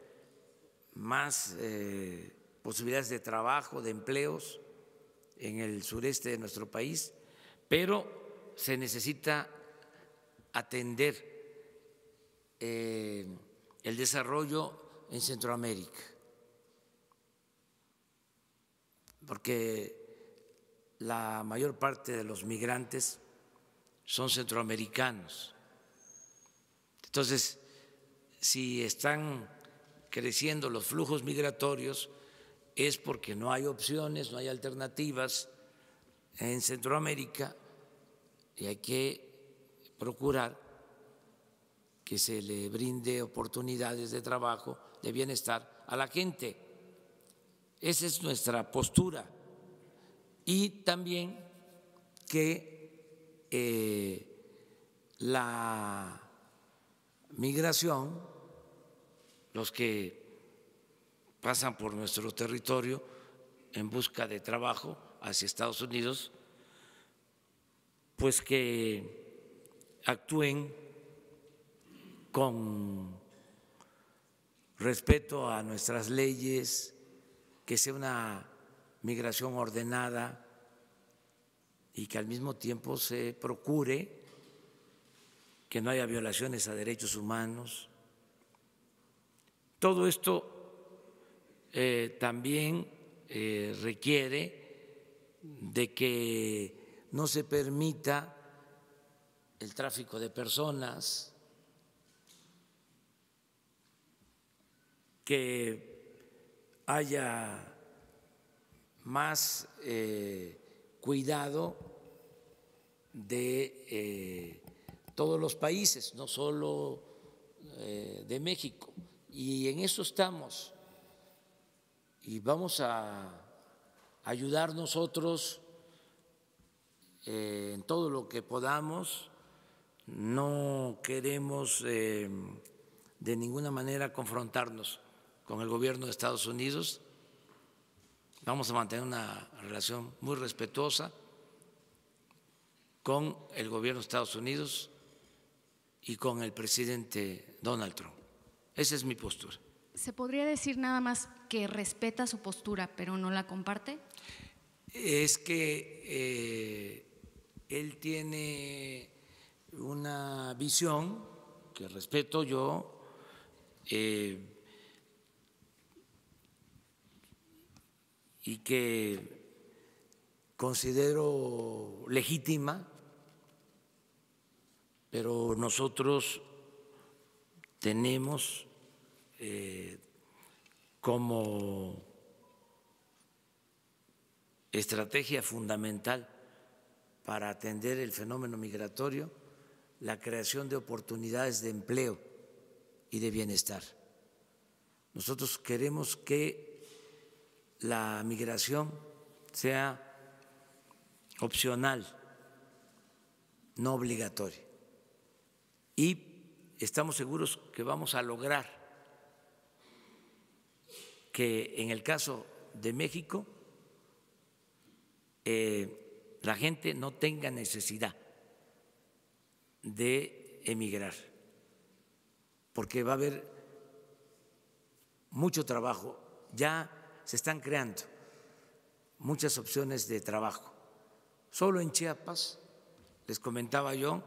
más posibilidades de trabajo, de empleos en el sureste de nuestro país, pero se necesita atender el desarrollo en Centroamérica, porque la mayor parte de los migrantes son centroamericanos. Entonces, si están creciendo los flujos migratorios, es porque no hay opciones, no hay alternativas en Centroamérica y hay que procurar que se le brinde oportunidades de trabajo, de bienestar a la gente. Esa es nuestra postura. Y también que la migración, los que pasan por nuestro territorio en busca de trabajo hacia Estados Unidos, pues que actúen con respeto a nuestras leyes, que sea una migración ordenada y que al mismo tiempo se procure que no haya violaciones a derechos humanos. Todo esto también requiere de que no se permita el tráfico de personas, que haya más cuidado de todos los países, no solo de México. Y en eso estamos. Y vamos a ayudar nosotros en todo lo que podamos. No queremos de ninguna manera confrontarnos con el gobierno de Estados Unidos. Vamos a mantener una relación muy respetuosa con el gobierno de Estados Unidos y con el presidente Donald Trump. Esa es mi postura. ¿Se podría decir nada más que respeta su postura, pero no la comparte? Es que él tiene una visión que respeto yo, y que considero legítima, pero nosotros tenemos como estrategia fundamental para atender el fenómeno migratorio la creación de oportunidades de empleo y de bienestar. Nosotros queremos que la migración sea opcional, no obligatoria. Y estamos seguros que vamos a lograr que en el caso de México la gente no tenga necesidad de emigrar, porque va a haber mucho trabajo. Ya se están creando muchas opciones de trabajo. Solo en Chiapas, les comentaba yo,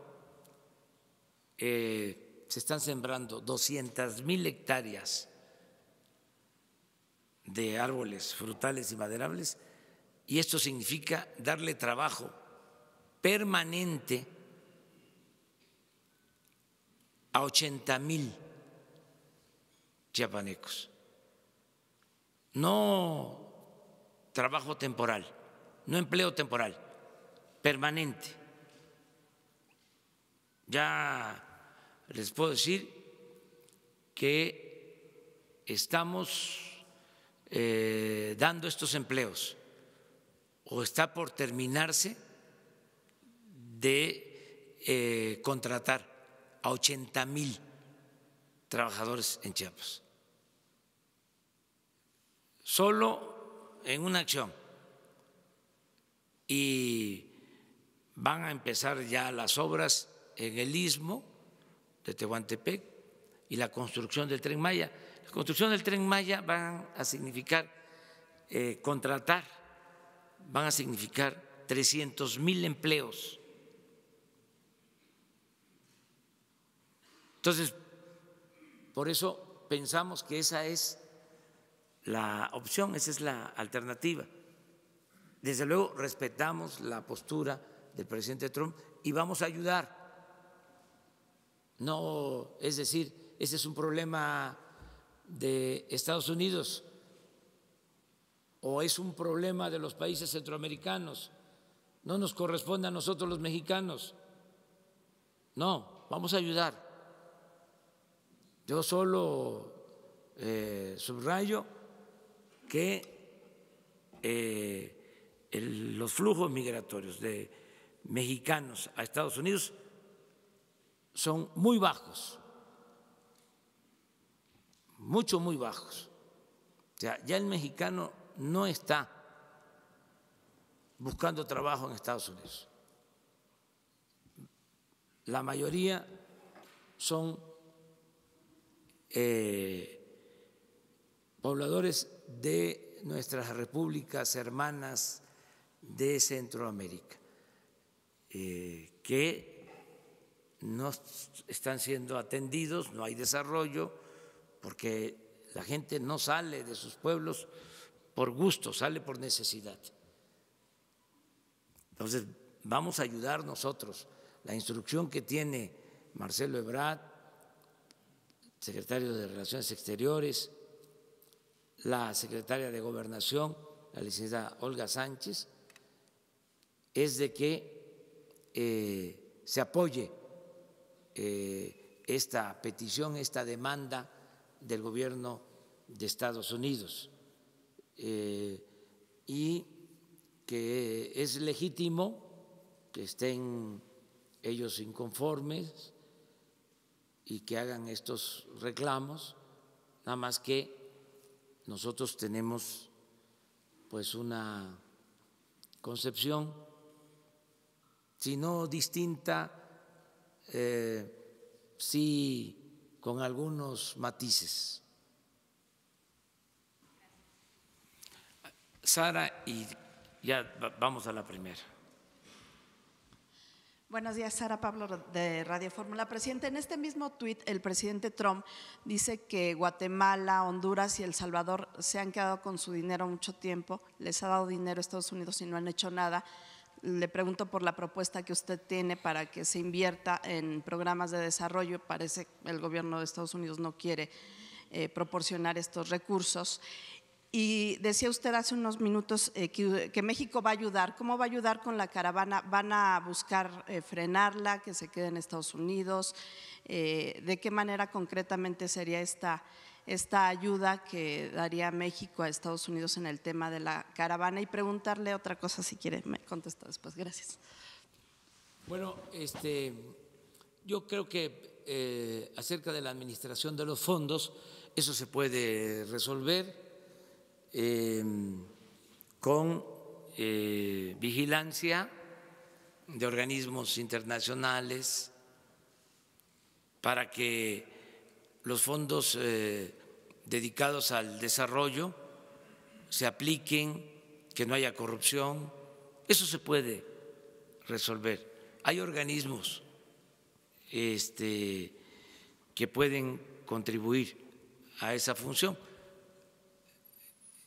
se están sembrando 200,000 hectáreas de árboles frutales y maderables, y esto significa darle trabajo permanente a 80,000 chiapanecos. No trabajo temporal, no empleo temporal, permanente. Ya les puedo decir que estamos dando estos empleos, o está por terminarse de contratar a 80,000 trabajadores en Chiapas. Solo en una acción. Y van a empezar ya las obras en el Istmo de Tehuantepec y la construcción del Tren Maya. La construcción del Tren Maya van a significar contratar, van a significar 300,000 empleos. Entonces, por eso pensamos que esa es la opción, esa es la alternativa. Desde luego respetamos la postura del presidente Trump y vamos a ayudar. No, es decir, ese es un problema de Estados Unidos o es un problema de los países centroamericanos. No nos corresponde a nosotros los mexicanos. No, vamos a ayudar. Yo solo subrayo que los flujos migratorios de mexicanos a Estados Unidos son muy bajos, muy bajos. O sea, ya el mexicano no está buscando trabajo en Estados Unidos. La mayoría son pobladores de nuestras repúblicas hermanas de Centroamérica, que no están siendo atendidos, no hay desarrollo, porque la gente no sale de sus pueblos por gusto, sale por necesidad. Entonces, vamos a ayudar nosotros. La instrucción que tiene Marcelo Ebrard, secretario de Relaciones Exteriores, la secretaria de Gobernación, la licenciada Olga Sánchez, es de que se apoye esta petición, esta demanda del gobierno de Estados Unidos y que es legítimo que estén ellos inconformes y que hagan estos reclamos, nada más que nosotros tenemos pues una concepción, si no distinta, sí con algunos matices. Sara, y ya vamos a la primera. Buenos días, Sara Pablo de Radio Fórmula. Presidente, en este mismo tuit el presidente Trump dice que Guatemala, Honduras y El Salvador se han quedado con su dinero mucho tiempo, les ha dado dinero a Estados Unidos y no han hecho nada. Le pregunto por la propuesta que usted tiene para que se invierta en programas de desarrollo. Parece que el gobierno de Estados Unidos no quiere proporcionar estos recursos. Y decía usted hace unos minutos que México va a ayudar. ¿Cómo va a ayudar con la caravana? ¿Van a buscar frenarla, que se quede en Estados Unidos? ¿De qué manera concretamente sería esta ayuda que daría México a Estados Unidos en el tema de la caravana? Y preguntarle otra cosa, si quiere, me contesta después. Gracias. Bueno, yo creo que acerca de la administración de los fondos, eso se puede resolver con vigilancia de organismos internacionales para que los fondos dedicados al desarrollo se apliquen, que no haya corrupción. Eso se puede resolver. Hay organismos que pueden contribuir a esa función.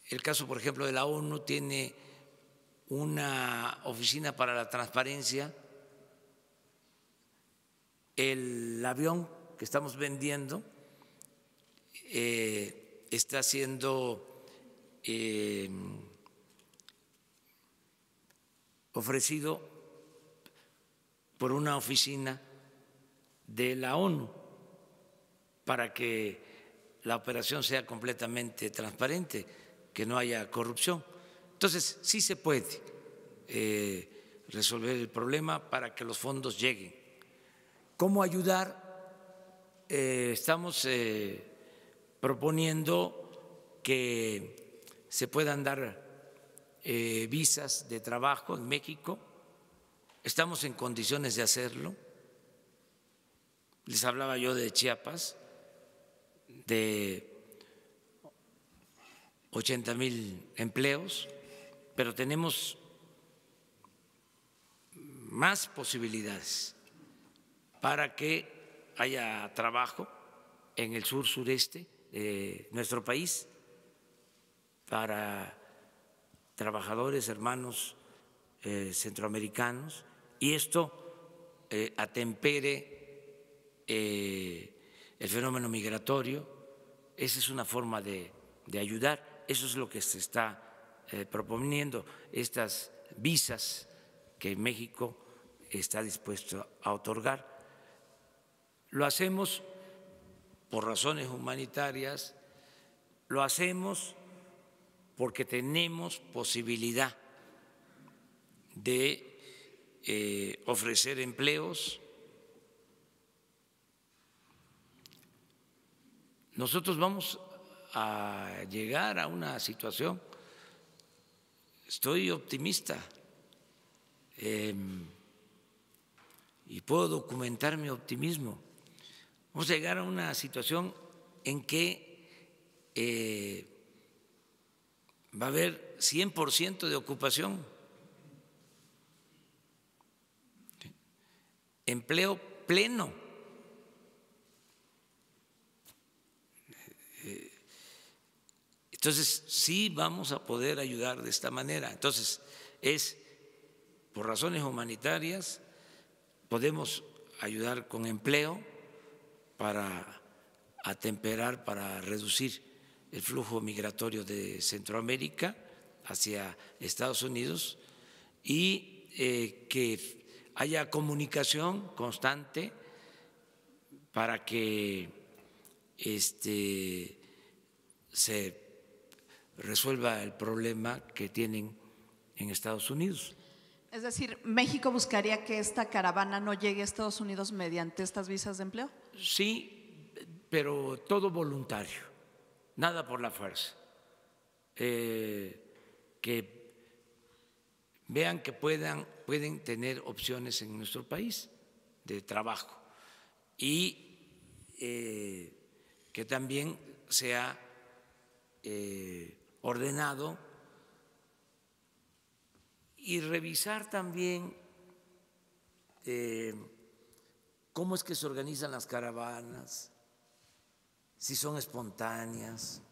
El caso, por ejemplo, de la ONU tiene una oficina para la transparencia. El avión que estamos vendiendo está siendo ofrecido por una oficina de la ONU para que la operación sea completamente transparente, que no haya corrupción. Entonces, sí se puede resolver el problema para que los fondos lleguen. ¿Cómo ayudar? Estamos proponiendo que se puedan dar visas de trabajo en México. Estamos en condiciones de hacerlo. Les hablaba yo de Chiapas, de 80,000 empleos, pero tenemos más posibilidades para que haya trabajo en el sur sureste de nuestro país para trabajadores, hermanos centroamericanos, y esto atempere el fenómeno migratorio. Esa es una forma de ayudar. Eso es lo que se está proponiendo, estas visas que México está dispuesto a otorgar. Lo hacemos por razones humanitarias, lo hacemos porque tenemos posibilidad de ofrecer empleos. Nosotros vamos a llegar a una situación, estoy optimista y puedo documentar mi optimismo. Vamos a llegar a una situación en que va a haber 100% de ocupación, empleo pleno. Entonces, sí vamos a poder ayudar de esta manera. Entonces, es por razones humanitarias, podemos ayudar con empleo para atemperar, para reducir el flujo migratorio de Centroamérica hacia Estados Unidos y que haya comunicación constante para que se resuelva el problema que tienen en Estados Unidos. Es decir, ¿México buscaría que esta caravana no llegue a Estados Unidos mediante estas visas de empleo? Sí, pero todo voluntario, nada por la fuerza. Que vean que pueden tener opciones en nuestro país de trabajo y que también sea ordenado y revisar también cómo es que se organizan las caravanas, si son espontáneas,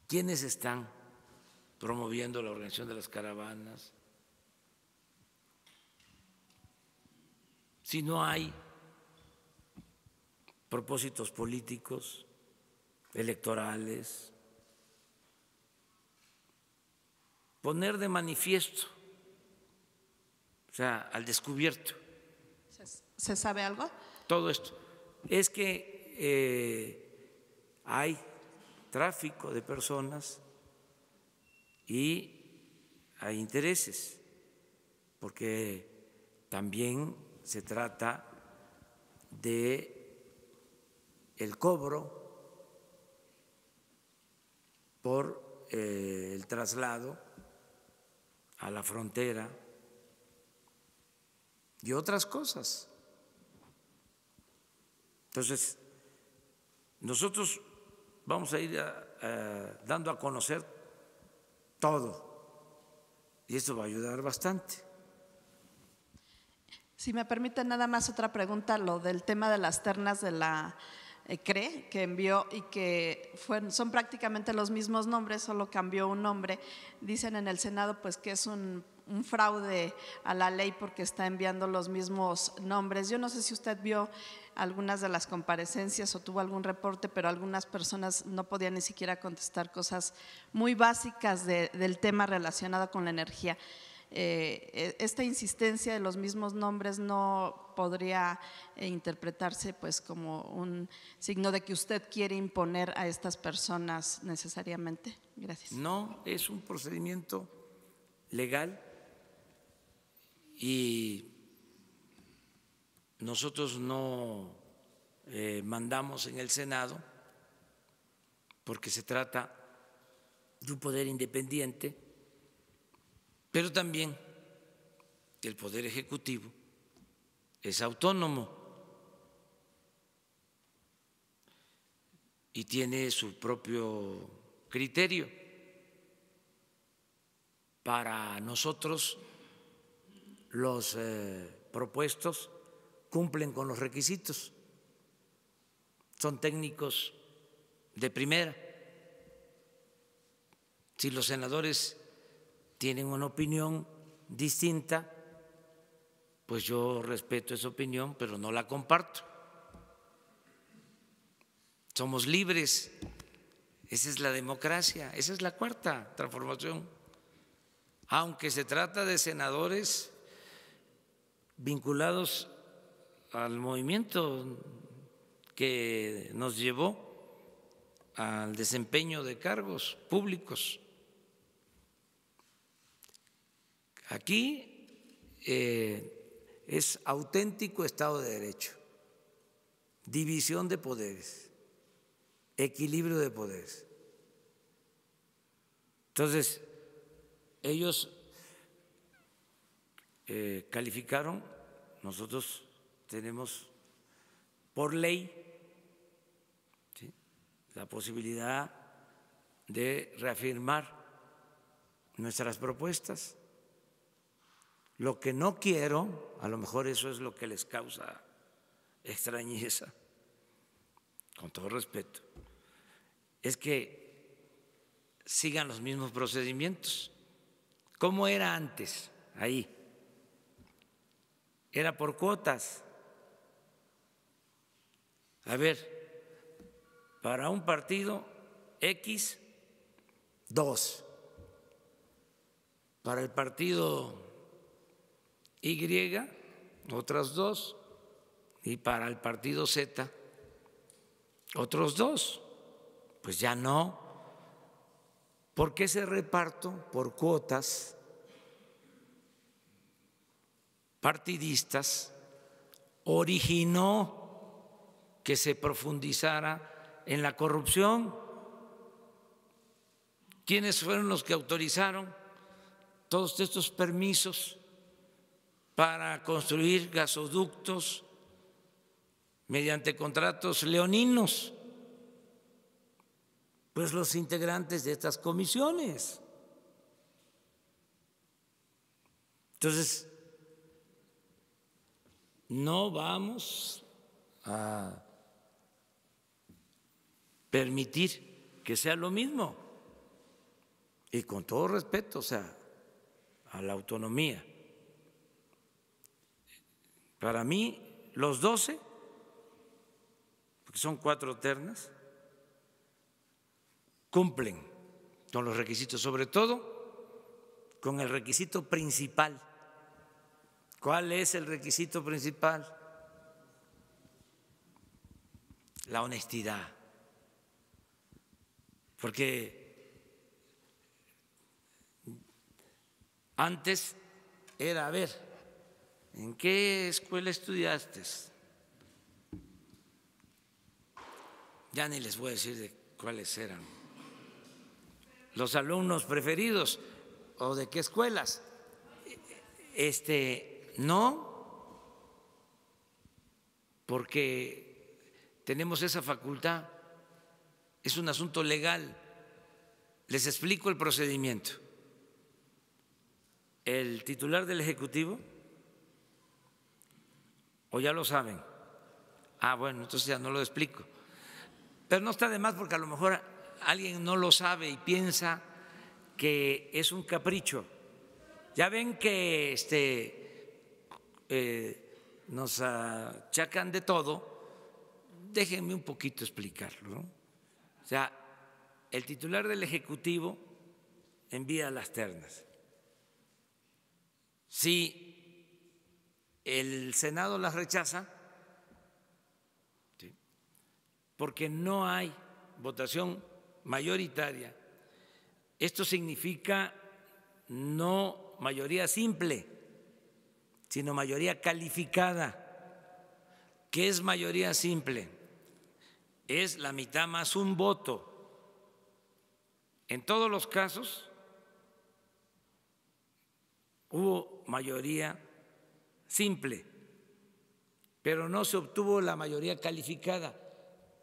quiénes están promoviendo la organización de las caravanas, si no hay propósitos políticos, electorales, poner de manifiesto, o sea, al descubierto. ¿Se sabe algo? Todo esto. Es que hay tráfico de personas y hay intereses, porque también se trata de el cobro por el traslado a la frontera y otras cosas. Entonces, nosotros vamos a ir dando a conocer todo y esto va a ayudar bastante. Si me permiten nada más otra pregunta, lo del tema de las ternas de la CRE que envió y que son prácticamente los mismos nombres, solo cambió un nombre. Dicen en el Senado pues que es un fraude a la ley porque está enviando los mismos nombres. Yo no sé si usted vio algunas de las comparecencias o tuvo algún reporte, pero algunas personas no podían ni siquiera contestar cosas muy básicas del tema relacionado con la energía. Esta insistencia de los mismos nombres no podría interpretarse pues como un signo de que usted quiere imponer a estas personas necesariamente. Gracias. No, es un procedimiento legal y nosotros no mandamos en el Senado porque se trata de un poder independiente, pero también el Poder Ejecutivo es autónomo y tiene su propio criterio. Para nosotros, los propuestos cumplen con los requisitos, son técnicos de primera. Si los senadores tienen una opinión distinta, pues yo respeto esa opinión, pero no la comparto. Somos libres, esa es la democracia, esa es la cuarta transformación. Aunque se trata de senadores vinculados al movimiento que nos llevó al desempeño de cargos públicos. Aquí es auténtico Estado de Derecho, división de poderes, equilibrio de poderes. Entonces, ellos calificaron, nosotros tenemos por ley la posibilidad de reafirmar nuestras propuestas. Lo que no quiero, a lo mejor eso es lo que les causa extrañeza, con todo respeto, es que sigan los mismos procedimientos. ¿Cómo era antes ahí? Era por cuotas. A ver, para un partido X, 2. Para el partido Y, otras 2. Y para el partido Z, otros 2. Pues ya no. Porque ese reparto por cuotas partidistas originó que se profundizara en la corrupción. ¿Quiénes fueron los que autorizaron todos estos permisos para construir gasoductos mediante contratos leoninos? Pues los integrantes de estas comisiones. Entonces, no vamos a permitir que sea lo mismo, y con todo respeto, o sea, a la autonomía. Para mí, los 12, porque son 4 ternas, cumplen con los requisitos, sobre todo con el requisito principal. ¿Cuál es el requisito principal? La honestidad. Porque antes era, a ver, ¿en qué escuela estudiaste? Ya ni les voy a decir de cuáles eran los alumnos preferidos o de qué escuelas. No, porque tenemos esa facultad, es un asunto legal. Les explico el procedimiento. El titular del Ejecutivo, o ya lo saben, bueno, entonces ya no lo explico, pero no está de más porque a lo mejor alguien no lo sabe y piensa que es un capricho. Ya ven que nos achacan de todo, déjenme un poquito explicarlo, ¿no? O sea, el titular del Ejecutivo envía las ternas. Si el Senado las rechaza, ¿sí?, porque no hay votación mayoritaria, esto significa no mayoría simple, sino mayoría calificada. ¿Qué es mayoría simple? Es la mitad más un voto. En todos los casos hubo mayoría simple, pero no se obtuvo la mayoría calificada,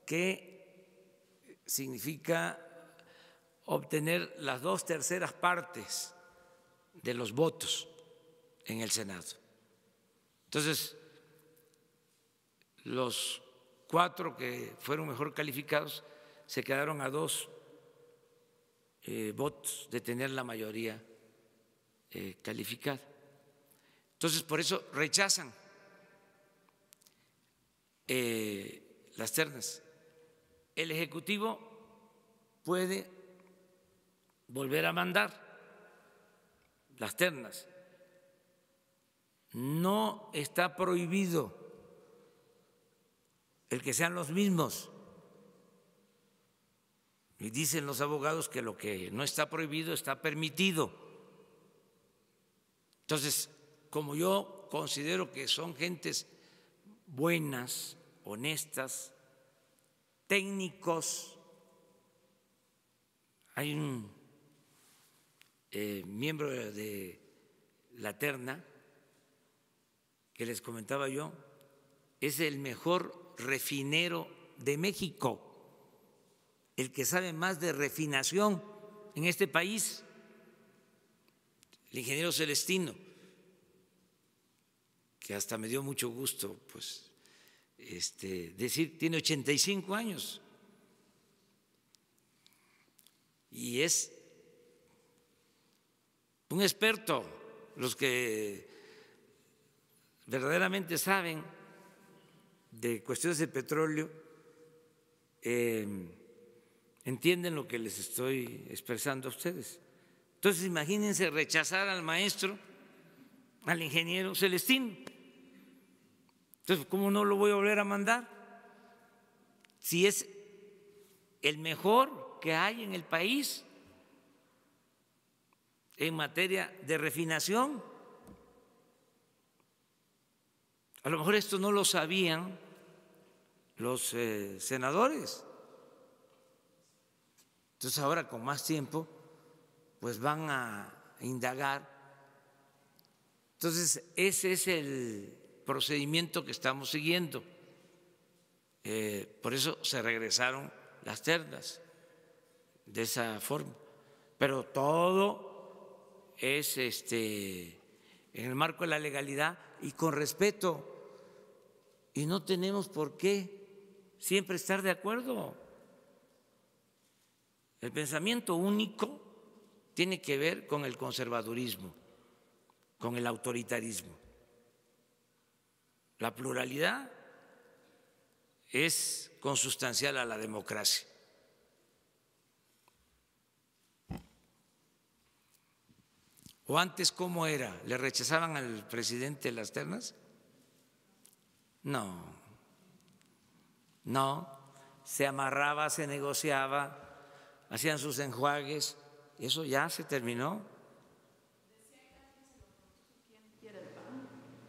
que significa obtener las 2/3 partes de los votos en el Senado. Entonces, los 4 que fueron mejor calificados se quedaron a 2 votos de tener la mayoría calificada. Entonces, por eso rechazan las ternas. El Ejecutivo puede volver a mandar las ternas. No está prohibido el que sean los mismos. Y dicen los abogados que lo que no está prohibido está permitido. Entonces, como yo considero que son gentes buenas, honestas, técnicos, hay un miembro de la terna que les comentaba yo, es el mejor refinero de México, el que sabe más de refinación en este país, el ingeniero Celestino, que hasta me dio mucho gusto pues decir, tiene 85 años y es un experto. Los que verdaderamente saben de cuestiones de petróleo entienden lo que les estoy expresando a ustedes. Entonces, imagínense rechazar al maestro, al ingeniero Celestino. Entonces, ¿cómo no lo voy a volver a mandar? Si es el mejor que hay en el país en materia de refinación. A lo mejor esto no lo sabían los senadores. Entonces ahora con más tiempo pues van a indagar. Entonces ese es el procedimiento que estamos siguiendo. Por eso se regresaron las ternas de esa forma. Pero todo es en el marco de la legalidad y con respeto. Y no tenemos por qué siempre estar de acuerdo. El pensamiento único tiene que ver con el conservadurismo, con el autoritarismo. La pluralidad es consustancial a la democracia. ¿O antes cómo era? ¿Le rechazaban al presidente las ternas? No, se amarraba, se negociaba, hacían sus enjuagues, eso ya se terminó.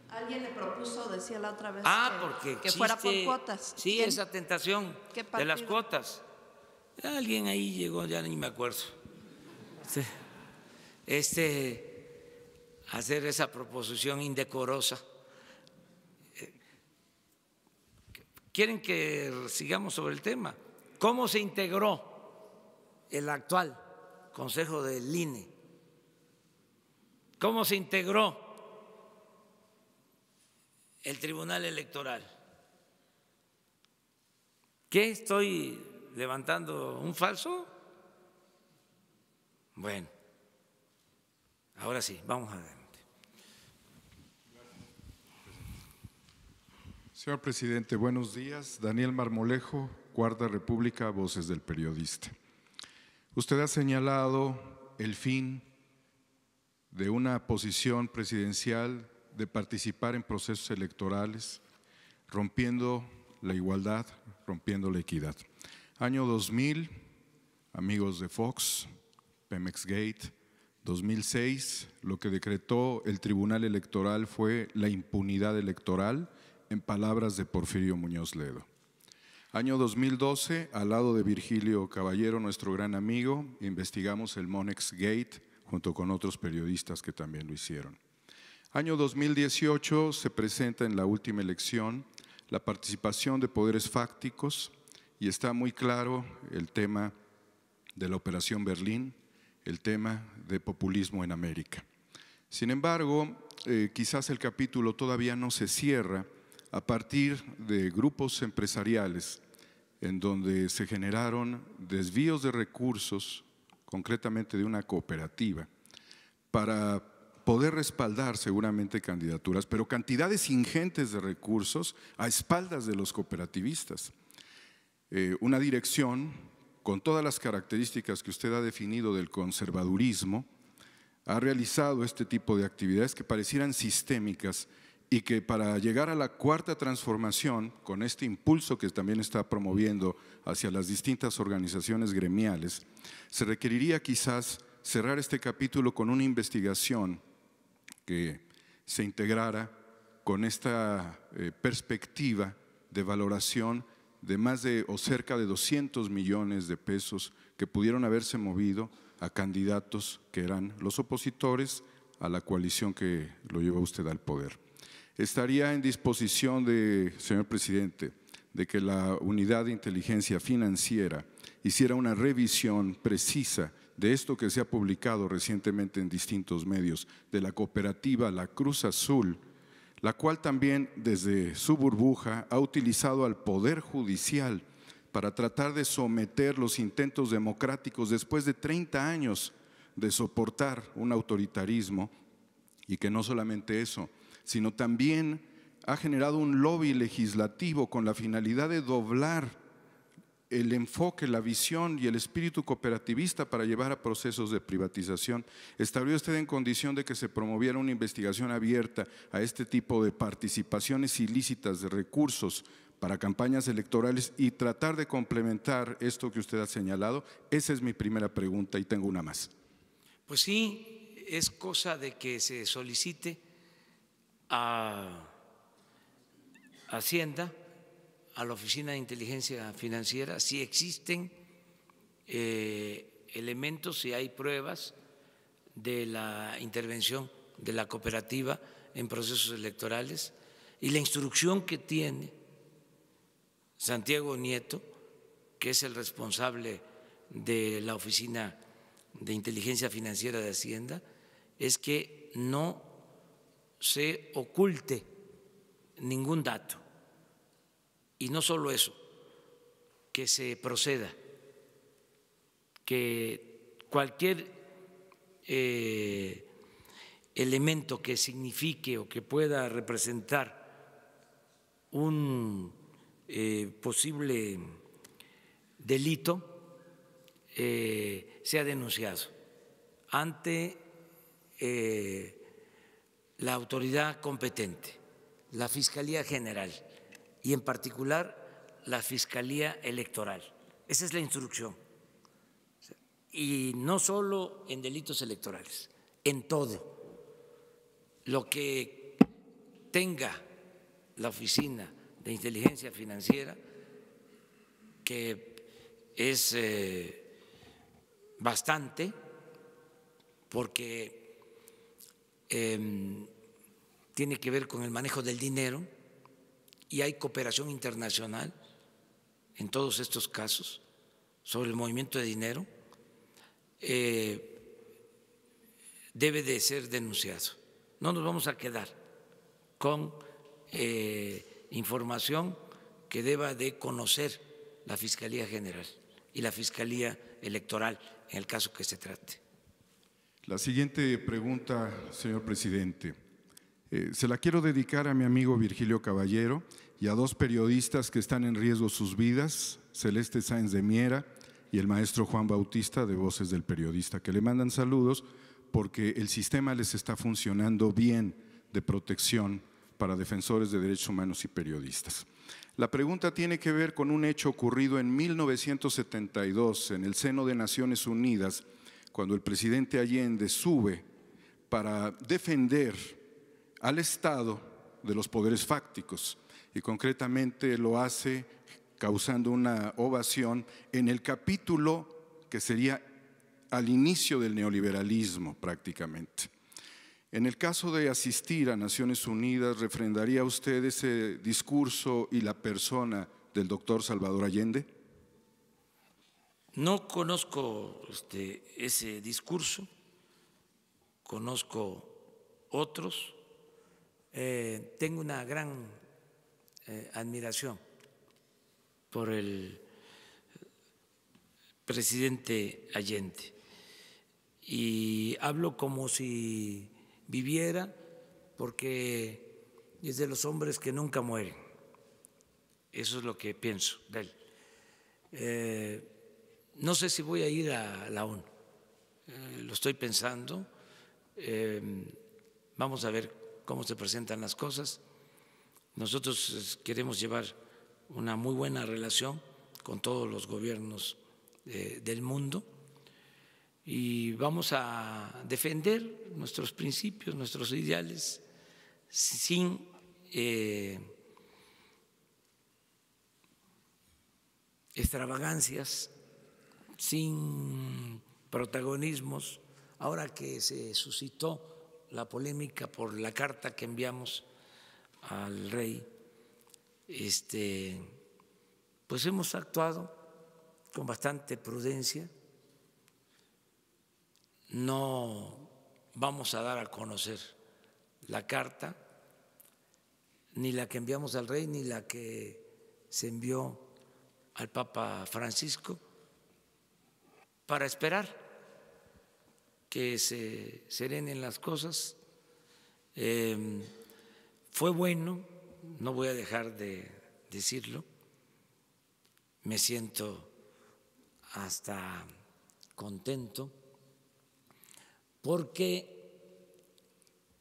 Alguien le propuso, decía la otra vez, porque que fuera por cuotas. Sí, ¿Quién? esa tentación de las cuotas. Alguien ahí llegó, ya ni me acuerdo. Hacer esa proposición indecorosa. ¿Quieren que sigamos sobre el tema? ¿Cómo se integró el actual Consejo del INE? ¿Cómo se integró el Tribunal Electoral? ¿Qué estoy levantando un falso? Bueno, ahora sí, vamos adelante. Señor presidente, buenos días. Daniel Marmolejo, Cuarta República, Voces del Periodista. Usted ha señalado el fin de una posición presidencial de participar en procesos electorales, rompiendo la igualdad, rompiendo la equidad. Año 2000, amigos de Fox, Pemex Gate. 2006, lo que decretó el Tribunal Electoral fue la impunidad electoral, en palabras de Porfirio Muñoz Ledo. Año 2012, al lado de Virgilio Caballero, nuestro gran amigo, investigamos el Monex Gate junto con otros periodistas que también lo hicieron. Año 2018 se presenta en la última elección la participación de poderes fácticos y está muy claro el tema de la Operación Berlín, el tema de populismo en América. Sin embargo, quizás el capítulo todavía no se cierra a partir de grupos empresariales en donde se generaron desvíos de recursos, concretamente de una cooperativa, para poder respaldar seguramente candidaturas, pero cantidades ingentes de recursos a espaldas de los cooperativistas. Una dirección con todas las características que usted ha definido del conservadurismo ha realizado este tipo de actividades que parecieran sistémicas y que para llegar a la cuarta transformación, con este impulso que también está promoviendo hacia las distintas organizaciones gremiales, se requeriría quizás cerrar este capítulo con una investigación que se integrara con esta perspectiva de valoración de más de o cerca de 200 millones de pesos que pudieron haberse movido a candidatos que eran los opositores a la coalición que lo llevó usted al poder. Estaría en disposición de, señor presidente, de que la Unidad de Inteligencia Financiera hiciera una revisión precisa de esto que se ha publicado recientemente en distintos medios, de la cooperativa La Cruz Azul, la cual también desde su burbuja ha utilizado al Poder Judicial para tratar de someter los intentos democráticos después de 30 años de soportar un autoritarismo, y que no solamente eso, sino también ha generado un lobby legislativo con la finalidad de doblar el enfoque, la visión y el espíritu cooperativista para llevar a procesos de privatización. ¿Estaría usted en condición de que se promoviera una investigación abierta a este tipo de participaciones ilícitas de recursos para campañas electorales y tratar de complementar esto que usted ha señalado? Esa es mi primera pregunta y tengo una más. Pues sí, es cosa de que se solicite a Hacienda, a la Oficina de Inteligencia Financiera, si existen elementos, si hay pruebas de la intervención de la cooperativa en procesos electorales, y la instrucción que tiene Santiago Nieto, que es el responsable de la Oficina de Inteligencia Financiera de Hacienda, es que no se oculte ningún dato. Y no solo eso, que se proceda, que cualquier elemento que signifique o que pueda representar un posible delito sea denunciado ante la autoridad competente, la Fiscalía General, y en particular la Fiscalía Electoral. Esa es la instrucción. Y no solo en delitos electorales, en todo. Lo que tenga la Oficina de Inteligencia Financiera, que es bastante, porque tiene que ver con el manejo del dinero, y hay cooperación internacional en todos estos casos sobre el movimiento de dinero, debe de ser denunciado. No nos vamos a quedar con información que deba de conocer la Fiscalía General y la Fiscalía Electoral en el caso que se trate. La siguiente pregunta, señor presidente. Se la quiero dedicar a mi amigo Virgilio Caballero y a dos periodistas que están en riesgo sus vidas, Celeste Sáenz de Miera y el maestro Juan Bautista de Voces del Periodista, que le mandan saludos porque el sistema les está funcionando bien de protección para defensores de derechos humanos y periodistas. La pregunta tiene que ver con un hecho ocurrido en 1972 en el seno de Naciones Unidas, cuando el presidente Allende sube para defender al Estado de los poderes fácticos, y concretamente lo hace causando una ovación en el capítulo que sería al inicio del neoliberalismo prácticamente. En el caso de asistir a Naciones Unidas, ¿refrendaría usted ese discurso y la persona del doctor Salvador Allende? No conozco ese discurso, conozco otros. Tengo una gran admiración por el presidente Allende y hablo como si viviera, porque es de los hombres que nunca mueren. Eso es lo que pienso de él. No sé si voy a ir a la ONU, lo estoy pensando. Vamos a ver cómo se presentan las cosas. Nosotros queremos llevar una muy buena relación con todos los gobiernos del mundo y vamos a defender nuestros principios, nuestros ideales, sin extravagancias, sin protagonismos. Ahora que se suscitó la polémica por la carta que enviamos al rey, pues hemos actuado con bastante prudencia. No vamos a dar a conocer la carta, ni la que enviamos al rey, ni la que se envió al Papa Francisco, para esperar que se serenen las cosas. Fue bueno, no voy a dejar de decirlo, me siento hasta contento porque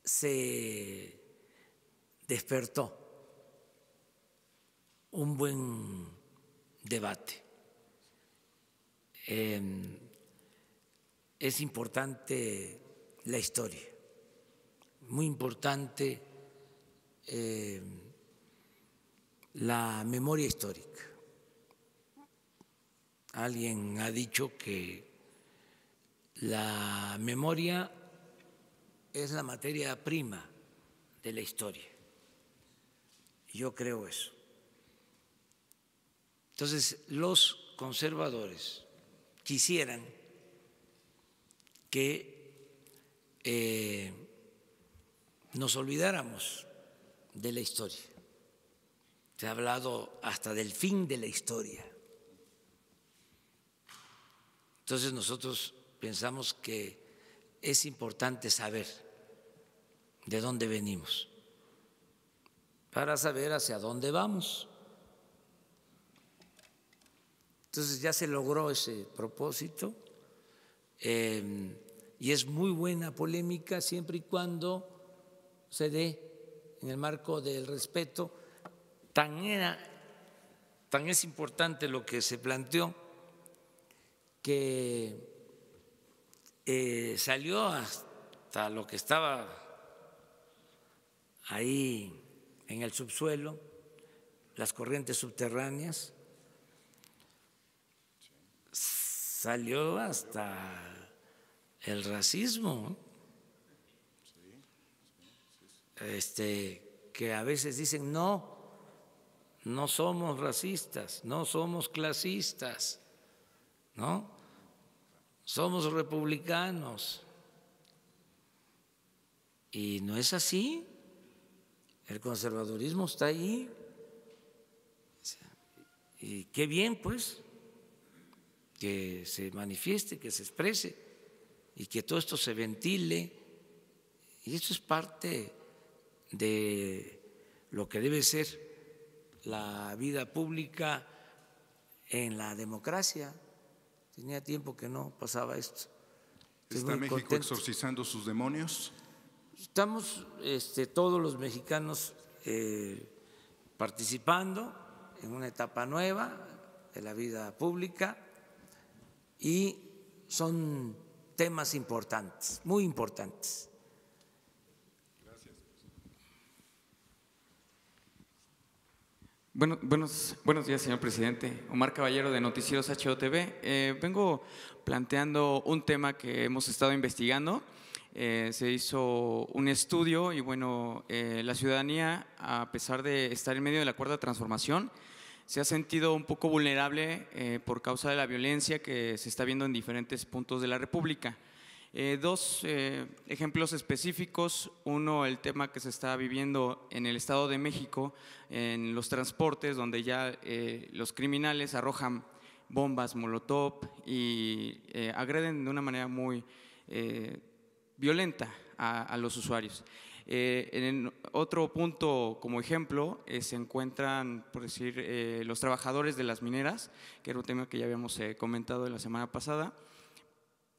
se despertó un buen debate. Es importante la historia, muy importante la memoria histórica. Alguien ha dicho que la memoria es la materia prima de la historia. Yo creo eso. Entonces, los conservadores quisieran que nos olvidáramos de la historia. Se ha hablado hasta del fin de la historia. Entonces nosotros pensamos que es importante saber de dónde venimos para saber hacia dónde vamos. Entonces ya se logró ese propósito y es muy buena polémica siempre y cuando se dé en el marco del respeto. Tan es importante lo que se planteó que salió hasta lo que estaba ahí en el subsuelo, las corrientes subterráneas, salió hasta el racismo, que a veces dicen no somos racistas, no somos clasistas, ¿no? Somos republicanos. Y no es así. El conservadurismo está ahí. Y qué bien, pues, que se manifieste, que se exprese y que todo esto se ventile. Y esto es parte de lo que debe ser la vida pública en la democracia. Tenía tiempo que no pasaba esto. ¿Está México exorcizando sus demonios? Estamos todos los mexicanos participando en una etapa nueva de la vida pública y son temas importantes, muy importantes. Buenos días, señor presidente. Omar Caballero, de Noticieros HOTV. Vengo planteando un tema que hemos estado investigando. Se hizo un estudio y la ciudadanía, a pesar de estar en medio de la cuarta transformación, se ha sentido un poco vulnerable por causa de la violencia que se está viendo en diferentes puntos de la República. Dos ejemplos específicos. Uno, el tema que se está viviendo en el Estado de México, en los transportes, donde ya los criminales arrojan bombas molotov y agreden de una manera muy violenta a los usuarios. En otro punto, como ejemplo, se encuentran, por decir, los trabajadores de las mineras, que era un tema que ya habíamos comentado la semana pasada,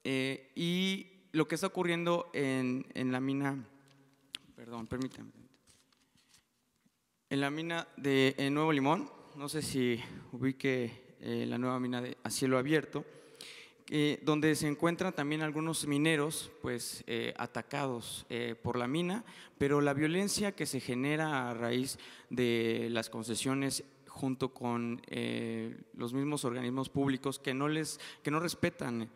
y lo que está ocurriendo en la mina, perdón, permítanme, en la mina de Nuevo Limón, no sé si ubique la nueva mina a cielo abierto, donde se encuentran también algunos mineros pues, atacados por la mina, pero la violencia que se genera a raíz de las concesiones junto con los mismos organismos públicos que no respetan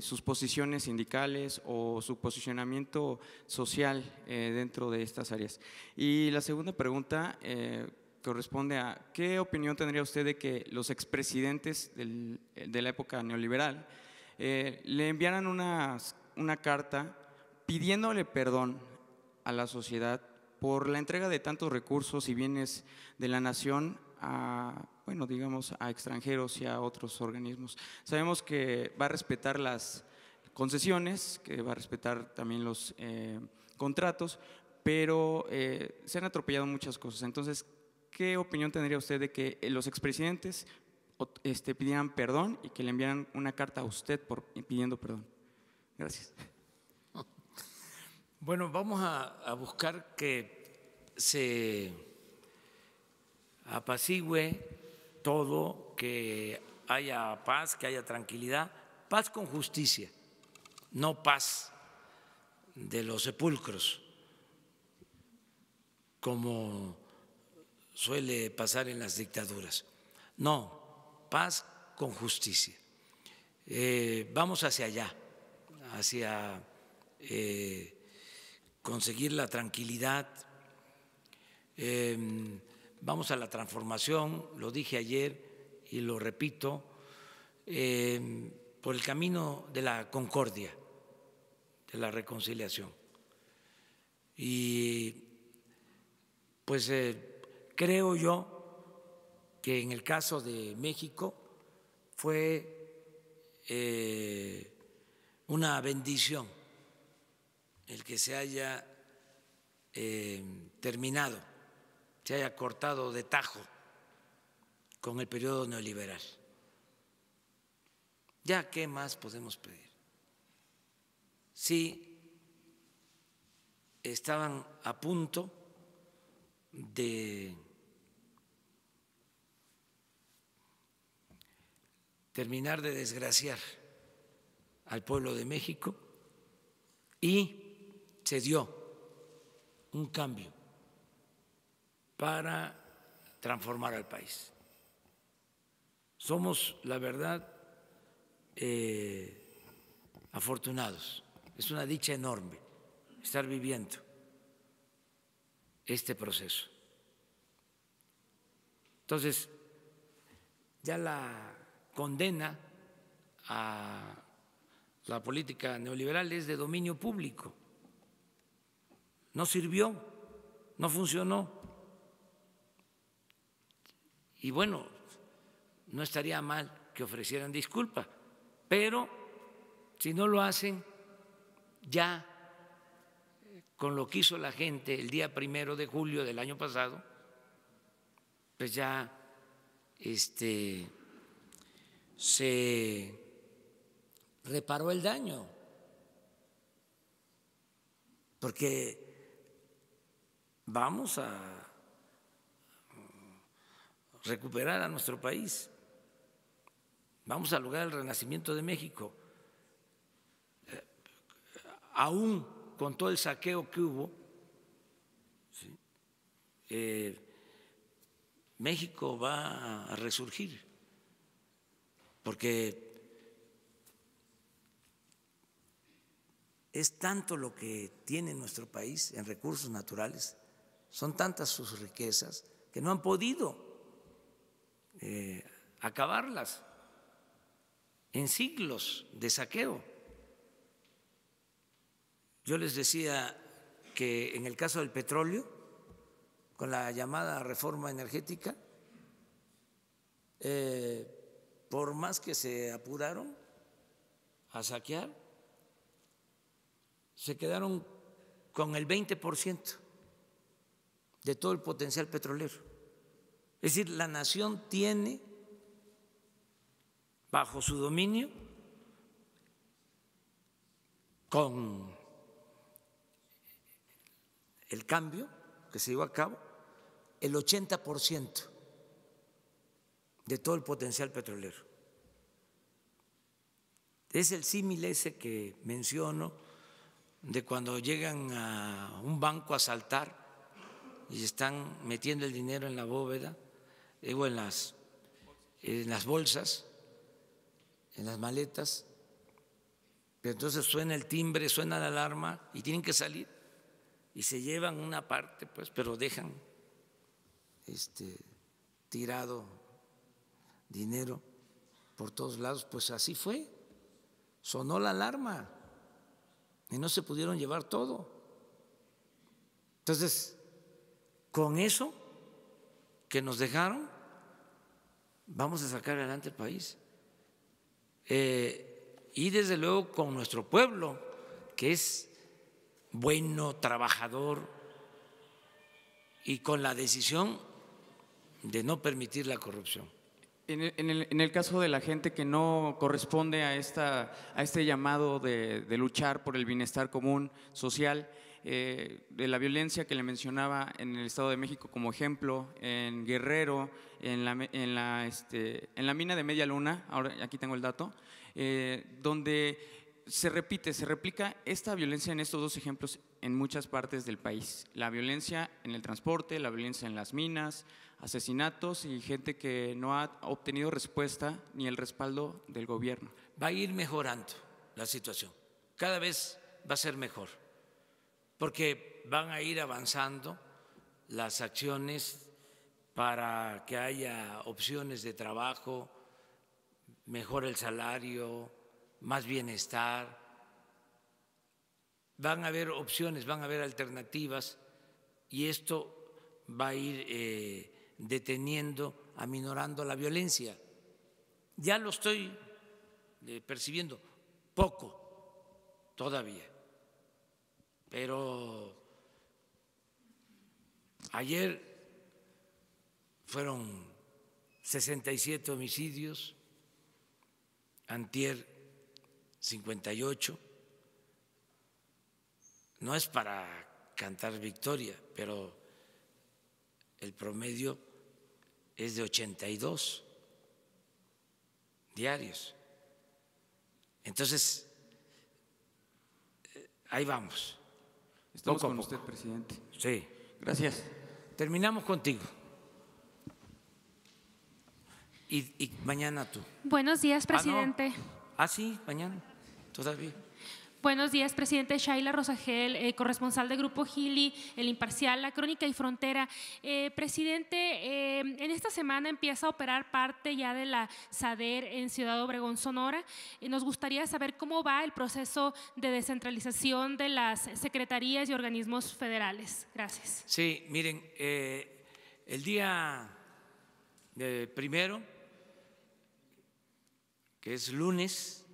sus posiciones sindicales o su posicionamiento social dentro de estas áreas. Y la segunda pregunta corresponde a ¿qué opinión tendría usted de que los expresidentes de la época neoliberal le enviaran una carta pidiéndole perdón a la sociedad por la entrega de tantos recursos y bienes de la nación a, bueno, digamos, a extranjeros y a otros organismos? Sabemos que va a respetar las concesiones, que va a respetar también los contratos, pero se han atropellado muchas cosas. Entonces, ¿qué opinión tendría usted de que los expresidentes pidieran perdón y que le enviaran una carta a usted pidiendo perdón? Gracias. Bueno, vamos a buscar que se apacigüe todo, que haya paz, que haya tranquilidad, paz con justicia, no paz de los sepulcros, como suele pasar en las dictaduras. No, paz con justicia. Vamos hacia allá, hacia conseguir la tranquilidad. Vamos a la transformación, lo dije ayer y lo repito, por el camino de la concordia, de la reconciliación. Y pues creo yo que en el caso de México fue una bendición el que se haya terminado, se haya cortado de tajo con el periodo neoliberal. ¿Ya qué más podemos pedir? Sí, estaban a punto de terminar de desgraciar al pueblo de México y se dio un cambio para transformar al país. Somos, la verdad, afortunados. Es una dicha enorme estar viviendo este proceso. Entonces, ya la condena a la política neoliberal es de dominio público. No sirvió, no funcionó. Y bueno, no estaría mal que ofrecieran disculpa, pero si no lo hacen, ya con lo que hizo la gente el día 1 de julio del año pasado, pues ya se reparó el daño, porque vamos a recuperar a nuestro país, vamos a lograr el renacimiento de México, aún con todo el saqueo que hubo. ¿Sí? México va a resurgir, porque es tanto lo que tiene nuestro país en recursos naturales, son tantas sus riquezas que no han podido acabarlas en siglos de saqueo. Yo les decía que en el caso del petróleo, con la llamada reforma energética, por más que se apuraron a saquear, se quedaron con el 20% de todo el potencial petrolero. Es decir, la nación tiene bajo su dominio, con el cambio que se llevó a cabo, el 80% de todo el potencial petrolero. Es el símil ese que menciono de cuando llegan a un banco a asaltar y están metiendo el dinero en la bóveda o en las bolsas, en las maletas, pero entonces suena el timbre, suena la alarma y tienen que salir y se llevan una parte, pues, pero dejan tirado dinero por todos lados. Pues así fue, sonó la alarma y no se pudieron llevar todo. Entonces, con eso que nos dejaron, vamos a sacar adelante el país. Y desde luego con nuestro pueblo, que es bueno, trabajador, y con la decisión de no permitir la corrupción. En el caso de la gente que no corresponde a este llamado de luchar por el bienestar común social, de la violencia que le mencionaba en el Estado de México como ejemplo, en Guerrero, en la mina de Media Luna, ahora aquí tengo el dato, donde se replica esta violencia en estos dos ejemplos en muchas partes del país. La violencia en el transporte, la violencia en las minas, asesinatos y gente que no ha obtenido respuesta ni el respaldo del gobierno. Va a ir mejorando la situación, cada vez va a ser mejor, porque van a ir avanzando las acciones para que haya opciones de trabajo, mejor el salario, más bienestar. Van a haber opciones, van a haber alternativas y esto va a ir deteniendo, aminorando la violencia. Ya lo estoy percibiendo, poco todavía, pero ayer fueron 67 homicidios, antier 58. No es para cantar victoria, pero el promedio es de 82 diarios. Entonces, ahí vamos. Estamos con usted, presidente. Sí. Gracias. Terminamos contigo. Y mañana tú. Buenos días, presidente. Sí, mañana, todavía. Buenos días, presidente. Shaila Rosagel, corresponsal de Grupo Gili, El Imparcial, La Crónica y Frontera. Presidente, en esta semana empieza a operar parte ya de la SADER en Ciudad Obregón, Sonora. Nos gustaría saber cómo va el proceso de descentralización de las secretarías y organismos federales. Gracias. Sí, miren, el día primero, que es lunes,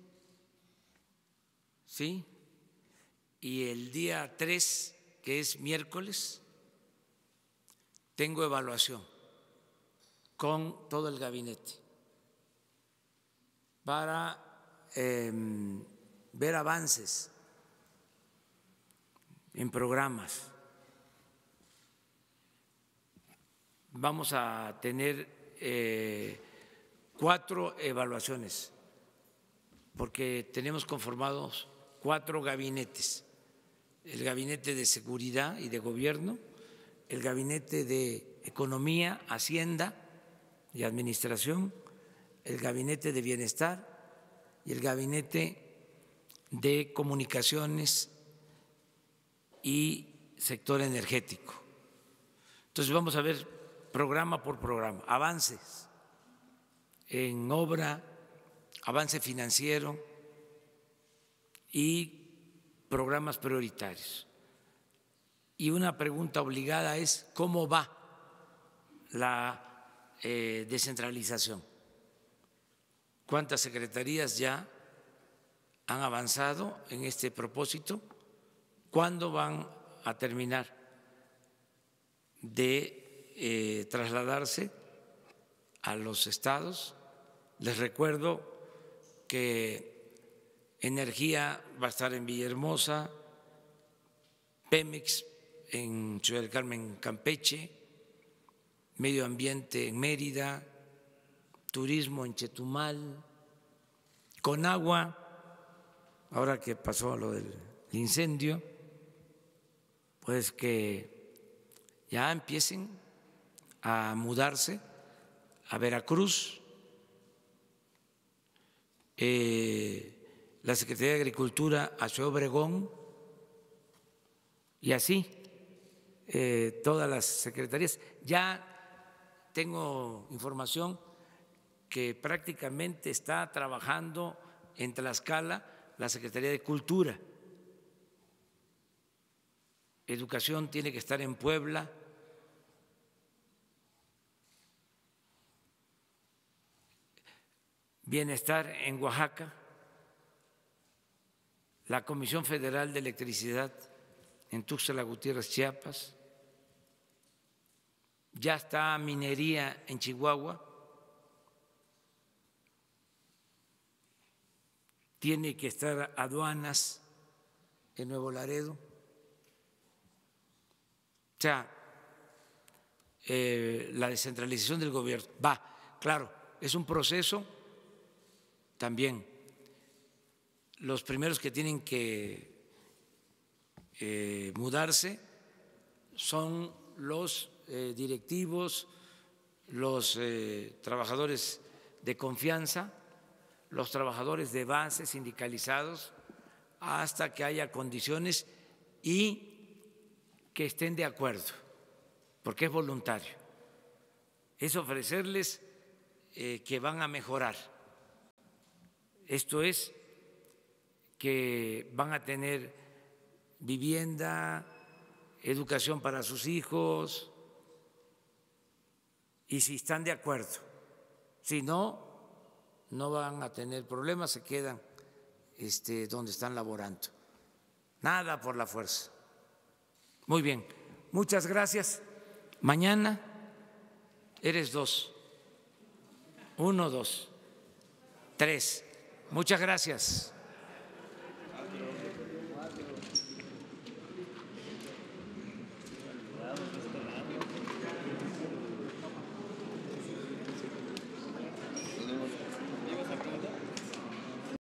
¿sí? Y el día 3, que es miércoles, tengo evaluación con todo el gabinete para ver avances en programas. Vamos a tener 4 evaluaciones, porque tenemos conformados 4 gabinetes: el gabinete de seguridad y de gobierno, el gabinete de economía, hacienda y administración, el gabinete de bienestar y el gabinete de comunicaciones y sector energético. Entonces vamos a ver programa por programa, avances en obra, avance financiero y programas prioritarios. Y una pregunta obligada es: ¿cómo va la descentralización? ¿Cuántas secretarías ya han avanzado en este propósito? ¿Cuándo van a terminar de trasladarse a los estados. Les recuerdo que Energía va a estar en Villahermosa, Pemex en Ciudad del Carmen, Campeche, Medio Ambiente en Mérida, Turismo en Chetumal, Conagua, ahora que pasó lo del incendio, pues que ya empiecen a mudarse a Veracruz, la Secretaría de Agricultura a Ciudad Obregón y así todas las secretarías. Ya tengo información que prácticamente está trabajando en Tlaxcala la Secretaría de Cultura. Educación tiene que estar en Puebla. Bienestar en Oaxaca. La Comisión Federal de Electricidad en Tuxtla Gutiérrez, Chiapas. Ya está minería en Chihuahua. Tiene que estar aduanas en Nuevo Laredo. O sea, la descentralización del gobierno va, claro, es un proceso también. Los primeros que tienen que mudarse son los directivos, los trabajadores de confianza, los trabajadores de base sindicalizados, hasta que haya condiciones y que estén de acuerdo, porque es voluntario. Es ofrecerles que van a mejorar. Esto es que van a tener vivienda, educación para sus hijos, y si están de acuerdo. Si no, no van a tener problemas, se quedan donde están laborando. Nada por la fuerza. Muy bien, muchas gracias. Mañana eres 2. 1, 2, 3. Muchas gracias.